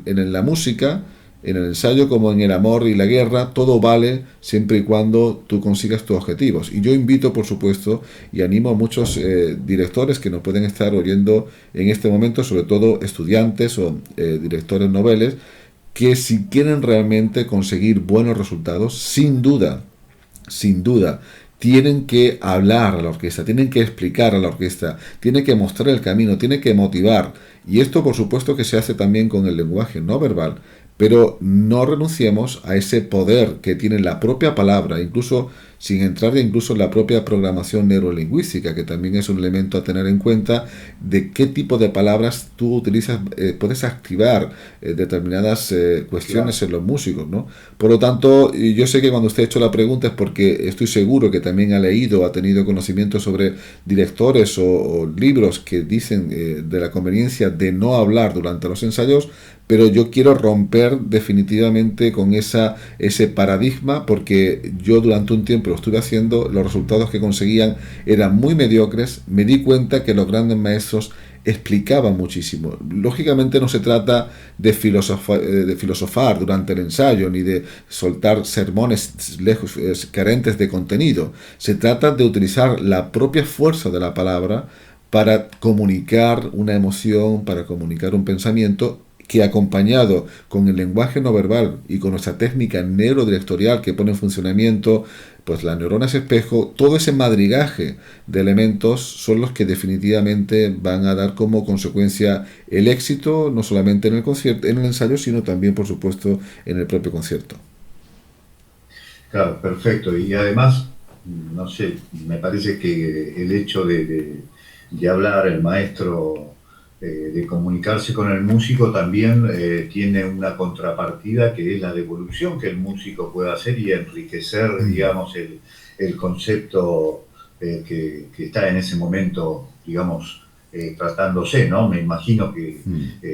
en la música, en el ensayo como en el amor y la guerra, todo vale siempre y cuando tú consigas tus objetivos. Y yo invito, por supuesto, y animo a muchos directores que nos pueden estar oyendo en este momento, sobre todo estudiantes o directores noveles, que si quieren realmente conseguir buenos resultados, sin duda, tienen que hablar a la orquesta, tienen que explicar a la orquesta, tienen que mostrar el camino, tienen que motivar. Y esto, por supuesto, que se hace también con el lenguaje no verbal, pero no renunciemos a ese poder que tiene la propia palabra. Incluso sin entrar incluso en la propia programación neurolingüística, que también es un elemento a tener en cuenta de qué tipo de palabras tú utilizas, puedes activar determinadas cuestiones en los músicos, ¿no? Por lo tanto, yo sé que cuando usted ha hecho la pregunta es porque estoy seguro que también ha leído, ha tenido conocimiento sobre directores o libros que dicen de la conveniencia de no hablar durante los ensayos, pero yo quiero romper definitivamente con ese paradigma, porque yo durante un tiempo lo estuve haciendo, los resultados que conseguían eran muy mediocres, me di cuenta que los grandes maestros explicaban muchísimo. Lógicamente no se trata de filosofar durante el ensayo, ni de soltar sermones carentes de contenido. Se trata de utilizar la propia fuerza de la palabra para comunicar una emoción, para comunicar un pensamiento, que acompañado con el lenguaje no verbal y con nuestra técnica neurodirectorial que pone en funcionamiento pues las neuronas espejo, todo ese madrigaje de elementos son los que definitivamente van a dar como consecuencia el éxito, no solamente en el concierto, en el ensayo, sino también, por supuesto, en el propio concierto. Claro, perfecto. Y además, no sé, me parece que el hecho de hablar, el maestro, de comunicarse con el músico también tiene una contrapartida, que es la devolución que el músico puede hacer y enriquecer, digamos, el concepto que está en ese momento, digamos, tratándose, ¿no? Me imagino que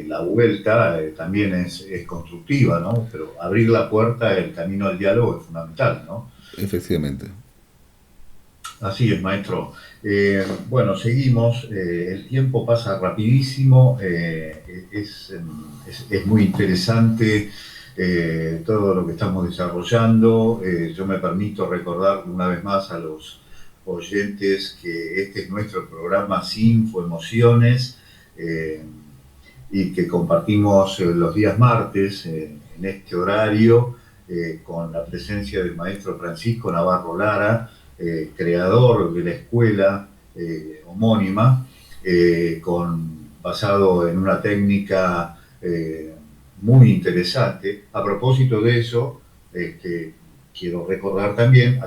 la vuelta también es constructiva, ¿no? Pero abrir la puerta, el camino al diálogo es fundamental, ¿no? Efectivamente. Así es, maestro. Bueno, seguimos. El tiempo pasa rapidísimo. Es muy interesante todo lo que estamos desarrollando. Yo me permito recordar una vez más a los oyentes que este es nuestro programa Sinfo Emociones y que compartimos los días martes en este horario con la presencia del maestro Francisco Navarro Lara, creador de la escuela homónima, basado en una técnica muy interesante. A propósito de eso, quiero recordar también,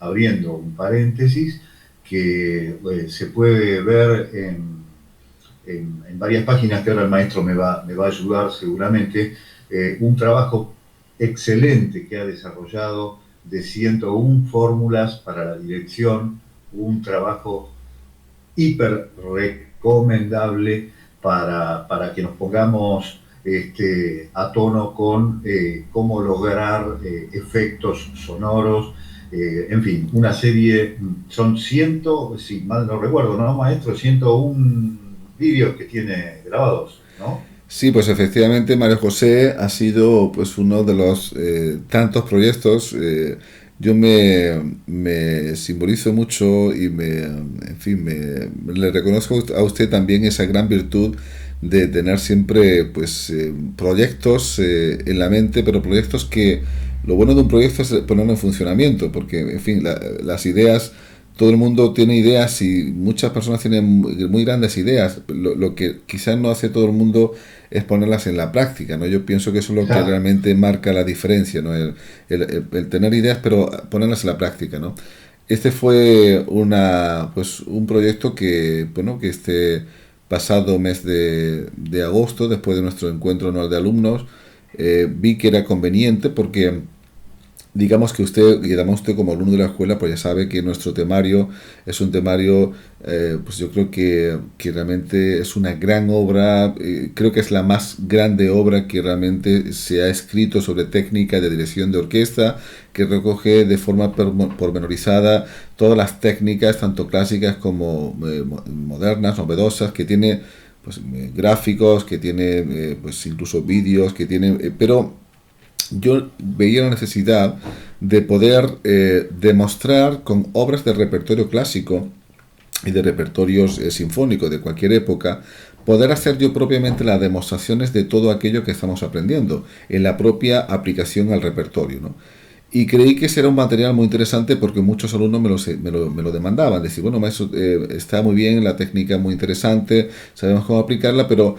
abriendo un paréntesis, que se puede ver en varias páginas, que ahora el maestro me va a ayudar seguramente, un trabajo excelente que ha desarrollado de 101 fórmulas para la dirección, un trabajo hiper recomendable para que nos pongamos a tono con cómo lograr efectos sonoros, en fin, una serie, son si mal no recuerdo, ¿no, maestro? 101 vídeos que tiene grabados, ¿no? Sí, pues efectivamente María José ha sido pues uno de los tantos proyectos. Yo me simbolizo mucho y le reconozco a usted también esa gran virtud de tener siempre pues proyectos en la mente, pero proyectos que lo bueno de un proyecto es ponerlo en funcionamiento, porque en fin, las ideas, todo el mundo tiene ideas y muchas personas tienen muy grandes ideas. Lo que quizás no hace todo el mundo es ponerlas en la práctica, ¿no? Yo pienso que eso es lo que realmente marca la diferencia, ¿no? El tener ideas, pero ponerlas en la práctica, ¿no? Este fue un proyecto que, bueno, que este pasado mes de agosto, después de nuestro encuentro anual de alumnos, vi que era conveniente porque digamos que usted, y además usted como alumno de la escuela, pues ya sabe que nuestro temario es un temario, pues yo creo que realmente es una gran obra, creo que es la más grande obra que realmente se ha escrito sobre técnica de dirección de orquesta, que recoge de forma pormenorizada todas las técnicas, tanto clásicas como modernas, novedosas, que tiene pues gráficos, que tiene pues incluso vídeos, que tiene, pero yo veía la necesidad de poder demostrar con obras de repertorio clásico y de repertorios sinfónicos de cualquier época, poder hacer yo propiamente las demostraciones de todo aquello que estamos aprendiendo en la propia aplicación al repertorio, ¿no? Y creí que ese era un material muy interesante porque muchos alumnos me lo demandaban. Decir, bueno, maestro, está muy bien, la técnica es muy interesante, sabemos cómo aplicarla, pero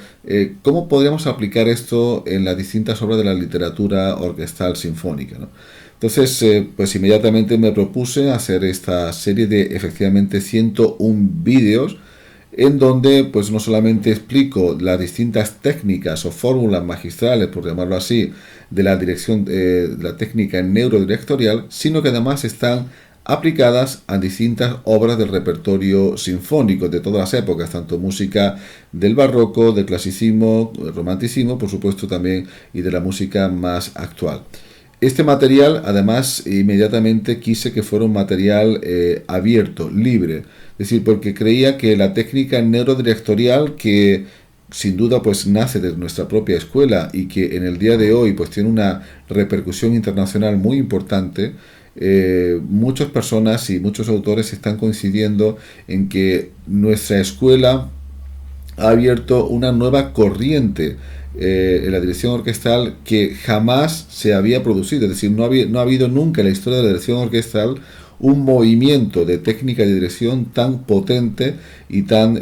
¿cómo podríamos aplicar esto en las distintas obras de la literatura orquestal sinfónica, ¿no? Entonces, pues inmediatamente me propuse hacer esta serie de efectivamente 101 vídeos en donde pues no solamente explico las distintas técnicas o fórmulas magistrales, por llamarlo así, de la dirección, de la técnica neurodirectorial, sino que además están aplicadas a distintas obras del repertorio sinfónico de todas las épocas, tanto música del barroco, del clasicismo, del romanticismo, por supuesto también, y de la música más actual. Este material, además, inmediatamente quise que fuera un material abierto, libre, es decir, porque creía que la técnica neurodirectorial, que sin duda pues nace de nuestra propia escuela y que en el día de hoy pues tiene una repercusión internacional muy importante, muchas personas y muchos autores están coincidiendo en que nuestra escuela ha abierto una nueva corriente en la dirección orquestal que jamás se había producido. Es decir, no ha habido nunca en la historia de la dirección orquestal un movimiento de técnica de dirección tan potente y tan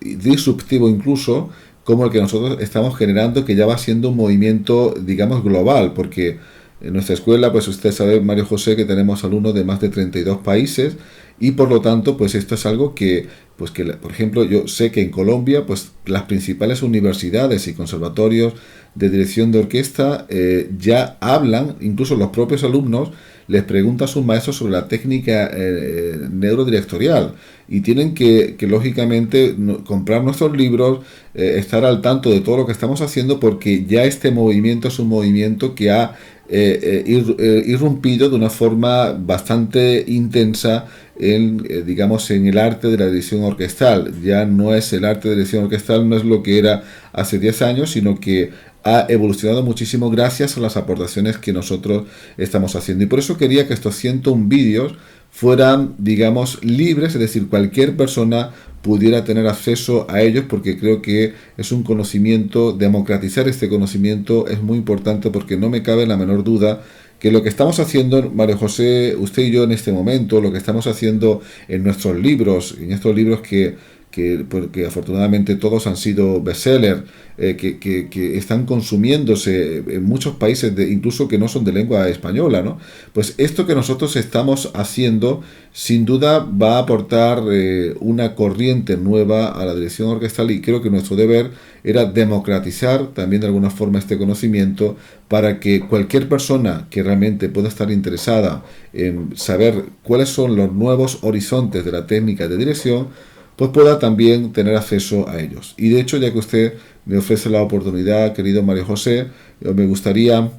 disruptivo incluso como el que nosotros estamos generando, que ya va siendo un movimiento, digamos, global, porque en nuestra escuela, pues usted sabe, Mario José, que tenemos alumnos de más de 32 países y por lo tanto, pues esto es algo que, pues que, por ejemplo, yo sé que en Colombia, pues las principales universidades y conservatorios de dirección de orquesta ya hablan, incluso los propios alumnos les preguntan a sus maestros sobre la técnica neurodirectorial y tienen que lógicamente comprar nuestros libros, estar al tanto de todo lo que estamos haciendo, porque ya este movimiento es un movimiento que ha irrumpido de una forma bastante intensa digamos, en el arte de la dirección orquestal. Ya no es el arte de dirección orquestal, no es lo que era hace 10 años, sino que ha evolucionado muchísimo gracias a las aportaciones que nosotros estamos haciendo. Y por eso quería que estos 101 vídeos fueran, digamos, libres, es decir, cualquier persona pudiera tener acceso a ellos, porque creo que es un conocimiento, democratizar este conocimiento es muy importante, porque no me cabe la menor duda que lo que estamos haciendo, Mario José, usted y yo en este momento, lo que estamos haciendo en nuestros libros, en estos libros porque afortunadamente todos han sido bestsellers, que están consumiéndose en muchos países, incluso que no son de lengua española, ¿no? Pues esto que nosotros estamos haciendo, sin duda va a aportar una corriente nueva a la dirección orquestal, y creo que nuestro deber era democratizar también de alguna forma este conocimiento para que cualquier persona que realmente pueda estar interesada en saber cuáles son los nuevos horizontes de la técnica de dirección, pues pueda también tener acceso a ellos. Y de hecho, ya que usted me ofrece la oportunidad, querido Mario José, me gustaría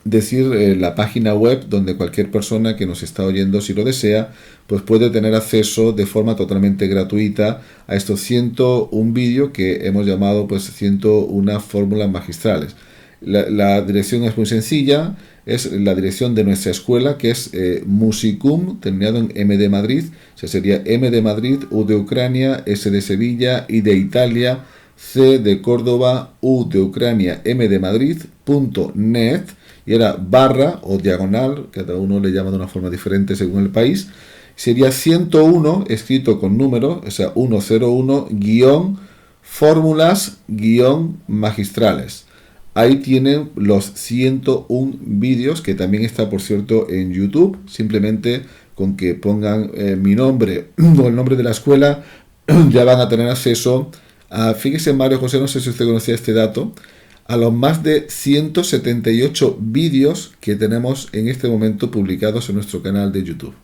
decir la página web donde cualquier persona que nos está oyendo, si lo desea, pues puede tener acceso de forma totalmente gratuita a estos 101 vídeos que hemos llamado pues 101 fórmulas magistrales. La dirección es muy sencilla, es la dirección de nuestra escuela, que es Musicum, terminado en M de Madrid, o sea, sería M de Madrid, U de Ucrania, S de Sevilla, I de Italia, C de Córdoba, U de Ucrania, M de Madrid.net, y era barra o diagonal, cada uno le llama de una forma diferente según el país, sería 101, escrito con número, o sea, 101, guión, fórmulas, guión, magistrales. Ahí tienen los 101 vídeos, que también está, por cierto, en YouTube. Simplemente con que pongan mi nombre o el nombre de la escuela, ya van a tener acceso a, fíjese Mario José, no sé si usted conocía este dato, a los más de 178 vídeos que tenemos en este momento publicados en nuestro canal de YouTube.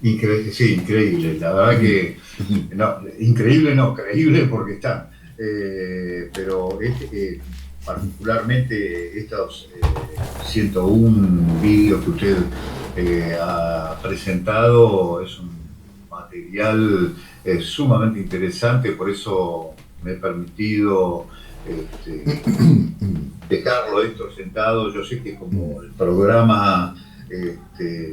Sí, increíble. La verdad que, no, increíble no, creíble porque están. Pero particularmente estos 101 vídeos que usted ha presentado es un material sumamente interesante, por eso me he permitido dejarlo esto sentado. Yo sé que como el programa,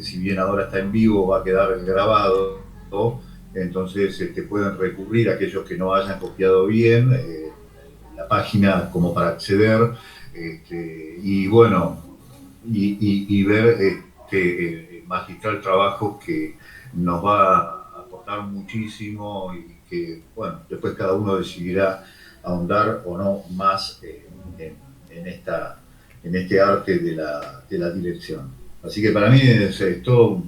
si bien ahora está en vivo, va a quedar grabado, ¿no? Entonces pueden recurrir a aquellos que no hayan copiado bien la página como para acceder, y bueno, y ver este magistral trabajo que nos va a aportar muchísimo y que, bueno, después cada uno decidirá ahondar o no más en este arte de la dirección. Así que para mí es todo,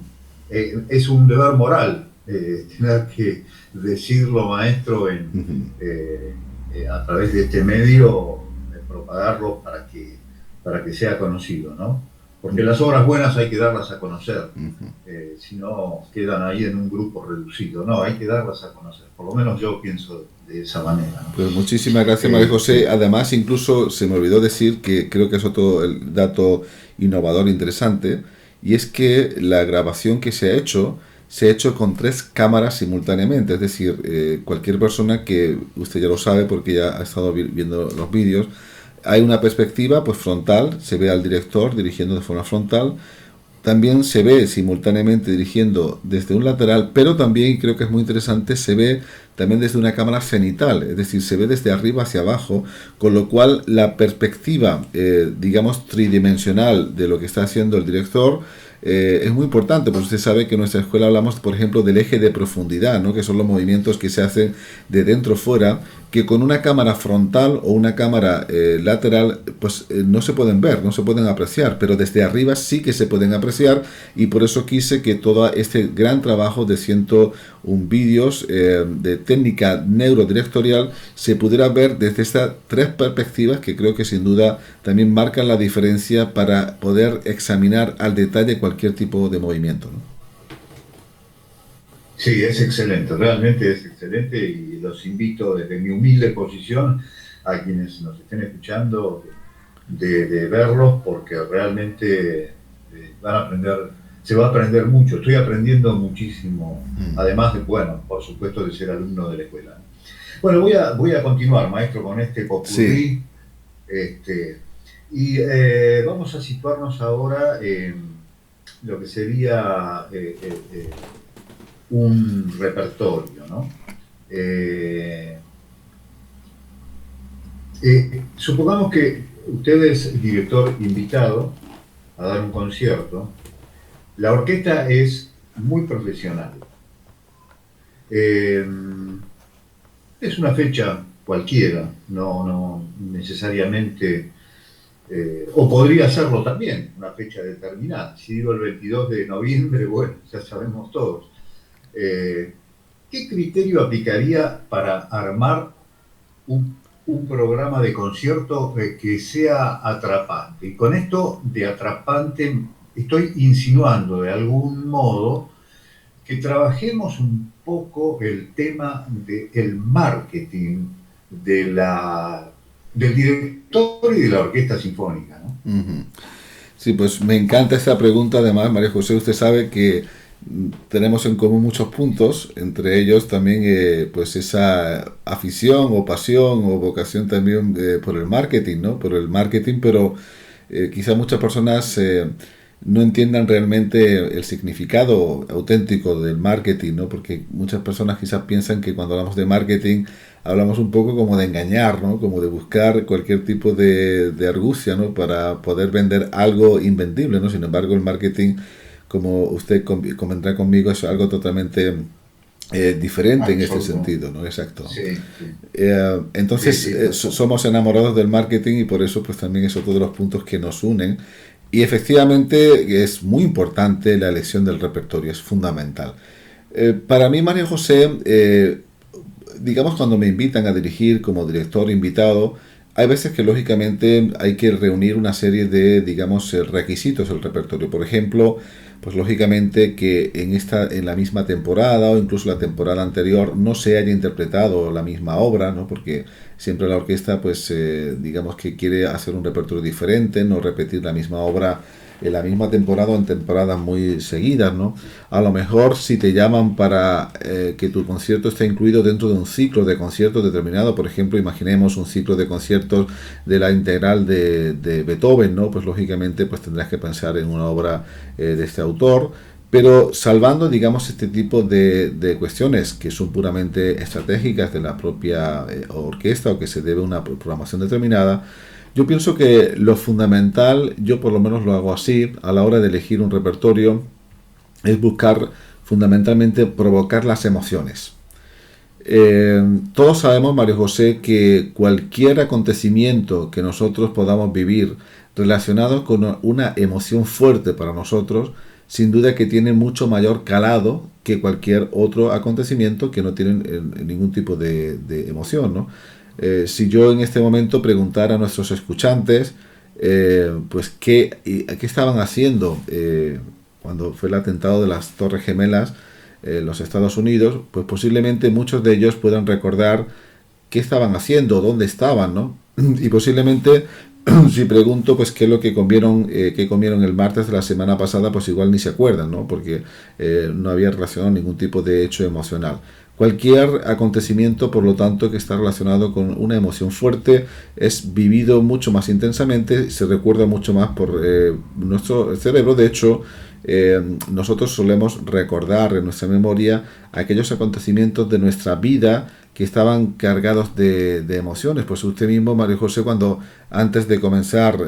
es un deber moral tener que decirlo, maestro, a través de este medio, propagarlo para que sea conocido, ¿no? Porque las obras buenas hay que darlas a conocer, si no quedan ahí en un grupo reducido, no, hay que darlas a conocer, por lo menos yo pienso de esa manera, ¿no? Pues muchísimas gracias, María José. Además, incluso se me olvidó decir que creo que es otro el dato innovador interesante, y es que la grabación que se ha hecho con 3 cámaras simultáneamente. Es decir, cualquier persona que, usted ya lo sabe porque ya ha estado viendo los vídeos, hay una perspectiva pues frontal, se ve al director dirigiendo de forma frontal, también se ve simultáneamente dirigiendo desde un lateral, pero también, creo que es muy interesante, se ve también desde una cámara cenital, es decir, se ve desde arriba hacia abajo, con lo cual la perspectiva, digamos, tridimensional de lo que está haciendo el director es muy importante, porque usted sabe que en nuestra escuela hablamos, por ejemplo, del eje de profundidad, ¿no? Que son los movimientos que se hacen de dentro fuera, que con una cámara frontal o una cámara lateral, pues no se pueden ver, no se pueden apreciar, pero desde arriba sí que se pueden apreciar, y por eso quise que todo este gran trabajo de 101 vídeos de técnica neurodirectorial se pudiera ver desde estas 3 perspectivas, que creo que sin duda también marcan la diferencia para poder examinar al detalle cualquier tipo de movimiento, ¿no? Sí, es excelente, realmente es excelente, y los invito desde mi humilde posición a quienes nos estén escuchando de verlos, porque realmente van a aprender, se va a aprender mucho. Estoy aprendiendo muchísimo, además de, bueno, por supuesto, de ser alumno de la escuela. Bueno, voy a continuar, maestro, con este popurrí. Sí. Y vamos a situarnos ahora en lo que sería un repertorio, ¿no? Supongamos que usted es director invitado a dar un concierto. La orquesta es muy profesional. Es una fecha cualquiera, no necesariamente, o podría serlo también, una fecha determinada. Si digo el 22 de noviembre, bueno, ya sabemos todos. ¿Qué criterio aplicaría para armar un programa de concierto que sea atrapante? Y con esto de atrapante estoy insinuando de algún modo que trabajemos un poco el tema del marketing del director y de la orquesta sinfónica, ¿no? Sí, pues me encanta esta pregunta. Además, María José, usted sabe que tenemos en común muchos puntos, entre ellos también pues esa afición o pasión o vocación también por el marketing, ¿no? Por el marketing, pero quizá muchas personas no entiendan realmente el significado auténtico del marketing, ¿no? Porque muchas personas quizás piensan que cuando hablamos de marketing hablamos un poco como de engañar, ¿no? Como de buscar cualquier tipo de argucia, ¿no? Para poder vender algo invendible, ¿no? Sin embargo, el marketing, como usted convendrá conmigo, es algo totalmente diferente en este sentido, ¿no? Exacto. Sí, sí. Entonces, somos enamorados del marketing, y por eso pues también es otro de los puntos que nos unen. Y efectivamente es muy importante la elección del repertorio, es fundamental. Para mí, María José, digamos, cuando me invitan a dirigir como director invitado, hay veces que lógicamente hay que reunir una serie de, digamos, requisitos del repertorio. Por ejemplo, pues lógicamente que en la misma temporada o incluso la temporada anterior no se haya interpretado la misma obra, ¿no? Porque siempre la orquesta, pues digamos que quiere hacer un repertorio diferente, no repetir la misma obra en la misma temporada o en temporadas muy seguidas, ¿no? A lo mejor si te llaman para que tu concierto esté incluido dentro de un ciclo de conciertos determinado, por ejemplo, imaginemos un ciclo de conciertos de la integral de Beethoven, ¿no? Pues lógicamente pues tendrás que pensar en una obra de este autor, pero salvando, digamos, este tipo de cuestiones que son puramente estratégicas de la propia orquesta o que se debe a una programación determinada. Yo pienso que lo fundamental, yo por lo menos lo hago así, a la hora de elegir un repertorio, es buscar fundamentalmente provocar las emociones. Todos sabemos, Mario José, que cualquier acontecimiento que nosotros podamos vivir relacionado con una emoción fuerte para nosotros, sin duda que tiene mucho mayor calado que cualquier otro acontecimiento que no tiene ningún tipo de emoción, ¿no? Si yo en este momento preguntara a nuestros escuchantes, pues qué estaban haciendo cuando fue el atentado de las Torres Gemelas en los Estados Unidos, pues posiblemente muchos de ellos puedan recordar qué estaban haciendo, dónde estaban, ¿no? Y posiblemente si pregunto pues qué es lo que comieron el martes de la semana pasada, pues igual ni se acuerdan, ¿no? Porque no había relacionado ningún tipo de hecho emocional. Cualquier acontecimiento, por lo tanto, que está relacionado con una emoción fuerte es vivido mucho más intensamente, se recuerda mucho más por nuestro cerebro. De hecho, nosotros solemos recordar en nuestra memoria aquellos acontecimientos de nuestra vida que estaban cargados de emociones. Pues usted mismo, Mario José, cuando antes de comenzar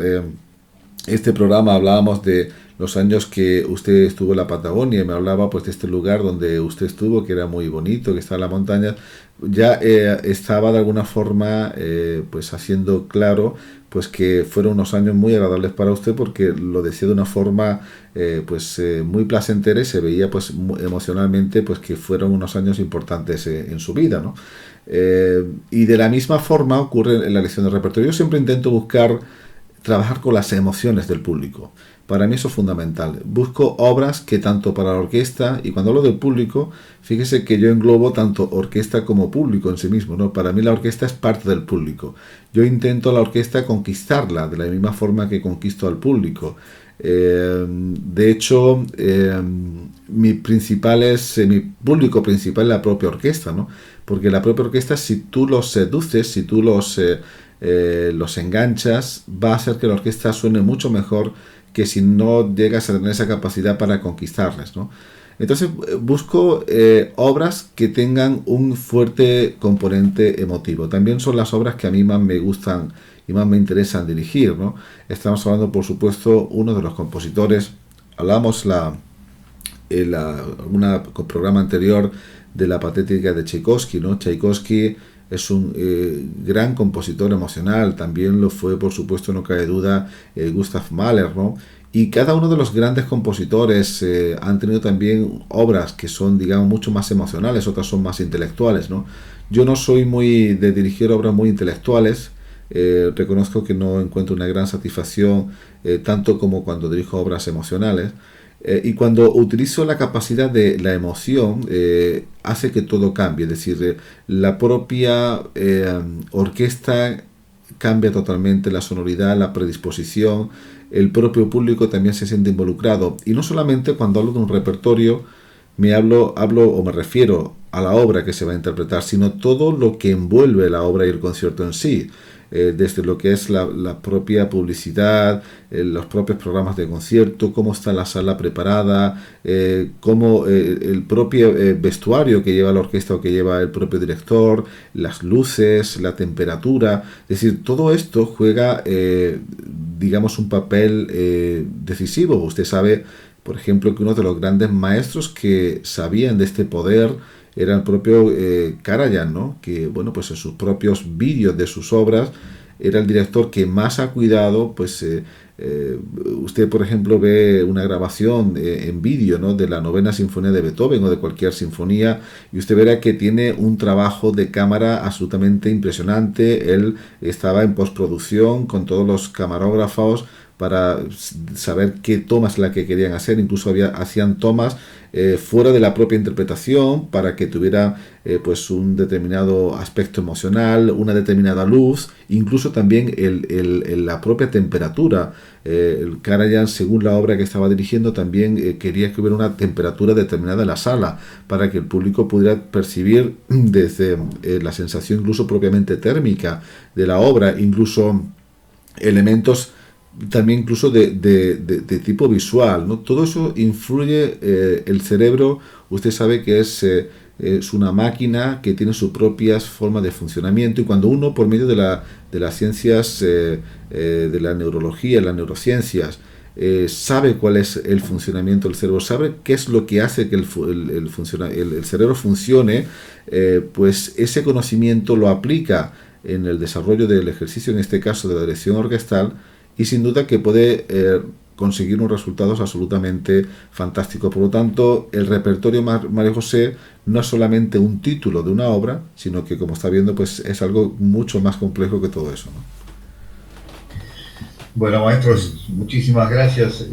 este programa hablábamos de los años que usted estuvo en la Patagonia y me hablaba pues de este lugar donde usted estuvo, que era muy bonito, que está en la montaña, ya estaba de alguna forma pues haciendo claro pues que fueron unos años muy agradables para usted, porque lo decía de una forma muy placentera, y se veía pues emocionalmente pues que fueron unos años importantes en su vida, ¿no? Y de la misma forma ocurre en la elección de repertorio. Yo siempre intento trabajar con las emociones del público. Para mí eso es fundamental. Busco obras que tanto para la orquesta, y cuando hablo del público, fíjese que yo englobo tanto orquesta como público en sí mismo, ¿no? Para mí la orquesta es parte del público. Yo intento a la orquesta conquistarla de la misma forma que conquisto al público. De hecho, mi público principal es la propia orquesta, ¿no? Porque la propia orquesta, si tú los seduces, si tú los enganchas, va a hacer que la orquesta suene mucho mejor que si no llegas a tener esa capacidad para conquistarles, ¿no? Entonces busco obras que tengan un fuerte componente emotivo. También son las obras que a mí más me gustan y más me interesan dirigir, ¿no? Estamos hablando, por supuesto, uno de los compositores. Hablamos en un programa anterior de la Patética de Tchaikovsky, ¿no? Tchaikovsky es un gran compositor emocional. También lo fue, por supuesto, no cabe duda, Gustav Mahler, ¿no? Y cada uno de los grandes compositores han tenido también obras que son, digamos, mucho más emocionales, otras son más intelectuales, ¿no? Yo no soy muy de dirigir obras muy intelectuales. Reconozco que no encuentro una gran satisfacción tanto como cuando dirijo obras emocionales. Y cuando utilizo la capacidad de la emoción, hace que todo cambie. Es decir, la propia orquesta cambia totalmente la sonoridad, la predisposición. El propio público también se siente involucrado. Y no solamente cuando hablo de un repertorio, hablo o me refiero a la obra que se va a interpretar, sino todo lo que envuelve la obra y el concierto en sí. Desde lo que es la propia publicidad, los propios programas de concierto, cómo está la sala preparada, cómo el propio vestuario que lleva la orquesta o que lleva el propio director, las luces, la temperatura. Es decir, todo esto juega, digamos, un papel decisivo. Usted sabe, por ejemplo, que uno de los grandes maestros que sabían de este poder era el propio Karajan, ¿no? Que, bueno, pues en sus propios vídeos de sus obras era el director que más ha cuidado, pues usted, por ejemplo, ve una grabación en vídeo, ¿no?, de la Novena Sinfonía de Beethoven o de cualquier sinfonía, y usted verá que tiene un trabajo de cámara absolutamente impresionante. Él estaba en postproducción con todos los camarógrafos para saber qué toma es la que querían hacer. Incluso hacían tomas fuera de la propia interpretación para que tuviera pues un determinado aspecto emocional, una determinada luz, incluso también la propia temperatura. El Karajan, según la obra que estaba dirigiendo, también quería que hubiera una temperatura determinada en la sala para que el público pudiera percibir desde la sensación incluso propiamente térmica de la obra, incluso elementos también incluso de tipo visual, ¿no? Todo eso influye. El cerebro, usted sabe que es es una máquina que tiene sus propias formas de funcionamiento, y cuando uno, por medio de las ciencias de la neurología, las neurociencias, sabe cuál es el funcionamiento del cerebro, sabe qué es lo que hace que el cerebro funcione, pues ese conocimiento lo aplica en el desarrollo del ejercicio, en este caso de la dirección orquestal, y sin duda que puede conseguir unos resultados absolutamente fantásticos. Por lo tanto, el repertorio María José no es solamente un título de una obra, sino que, como está viendo, pues es algo mucho más complejo que todo eso, ¿no? Bueno, maestros, muchísimas gracias.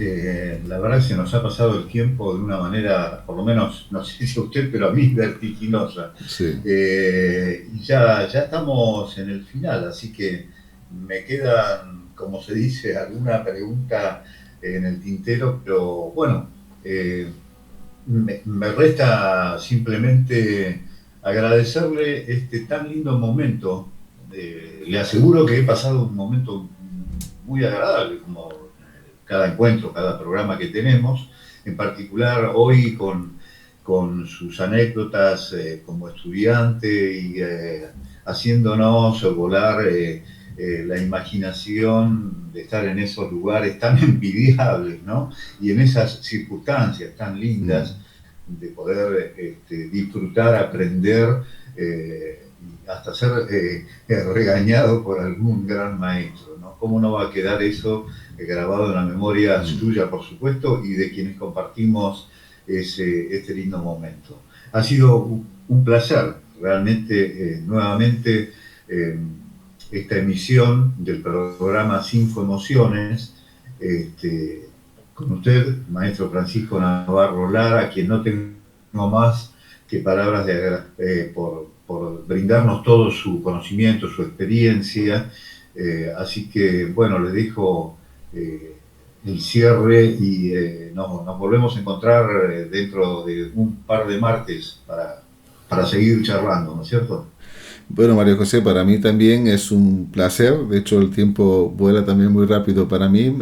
La verdad es que se nos ha pasado el tiempo de una manera, por lo menos, no sé si a usted, pero a mí, vertiginosa. Sí. Y ya estamos en el final, así que me quedan, como se dice, alguna pregunta en el tintero, pero bueno, me resta simplemente agradecerle este tan lindo momento. Le aseguro que he pasado un momento muy agradable, como cada encuentro, cada programa que tenemos, en particular hoy con sus anécdotas como estudiante y haciéndonos volar la imaginación de estar en esos lugares tan envidiables, ¿no? Y en esas circunstancias tan lindas de poder disfrutar, aprender y hasta ser regañado por algún gran maestro, ¿no? ¿Cómo no va a quedar eso grabado en la memoria suya, por supuesto, y de quienes compartimos este lindo momento? Ha sido un placer, realmente, nuevamente, esta emisión del programa Cinco Emociones, con usted, maestro Francisco Navarro Lara, a quien no tengo más que palabras por brindarnos todo su conocimiento, su experiencia. Así que, bueno, les dejo el cierre y nos volvemos a encontrar dentro de un par de martes para seguir charlando, ¿no es cierto? Bueno, María José, para mí también es un placer. De hecho, el tiempo vuela también muy rápido para mí,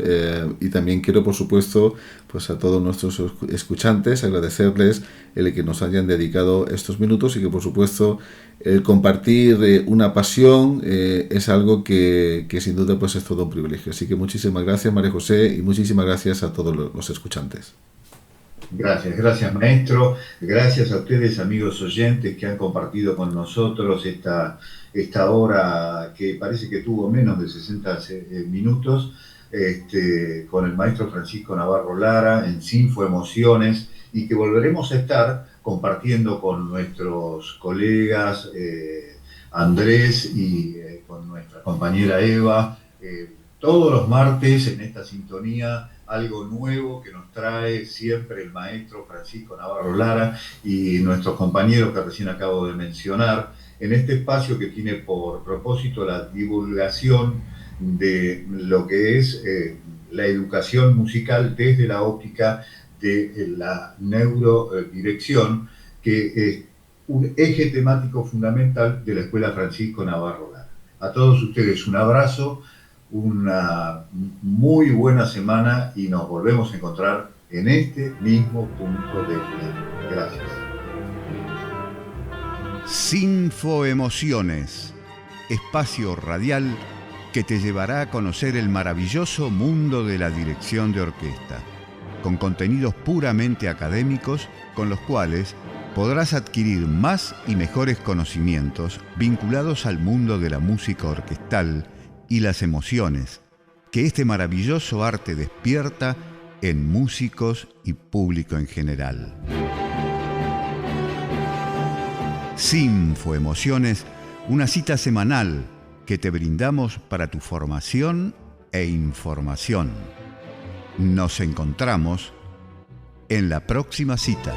y también quiero, por supuesto, pues a todos nuestros escuchantes agradecerles el que nos hayan dedicado estos minutos, y que, por supuesto, el compartir una pasión es algo que sin duda pues es todo un privilegio. Así que muchísimas gracias, María José, y muchísimas gracias a todos los escuchantes. Gracias maestro, gracias a ustedes amigos oyentes que han compartido con nosotros esta hora que parece que tuvo menos de 60 minutos con el maestro Francisco Navarro Lara en Cinco Emociones, y que volveremos a estar compartiendo con nuestros colegas Andrés y con nuestra compañera Eva todos los martes en esta sintonía, algo nuevo que nos trae siempre el maestro Francisco Navarro Lara y nuestros compañeros que recién acabo de mencionar, en este espacio que tiene por propósito la divulgación de lo que es la educación musical desde la óptica de la neurodirección, que es un eje temático fundamental de la Escuela Francisco Navarro Lara. A todos ustedes un abrazo, una muy buena semana, y nos volvemos a encontrar en este mismo punto de vista. Gracias. Cinco Emociones, espacio radial que te llevará a conocer el maravilloso mundo de la dirección de orquesta, con contenidos puramente académicos con los cuales podrás adquirir más y mejores conocimientos vinculados al mundo de la música orquestal y las emociones que este maravilloso arte despierta en músicos y público en general. Cinco Emociones, una cita semanal que te brindamos para tu formación e información. Nos encontramos en la próxima cita.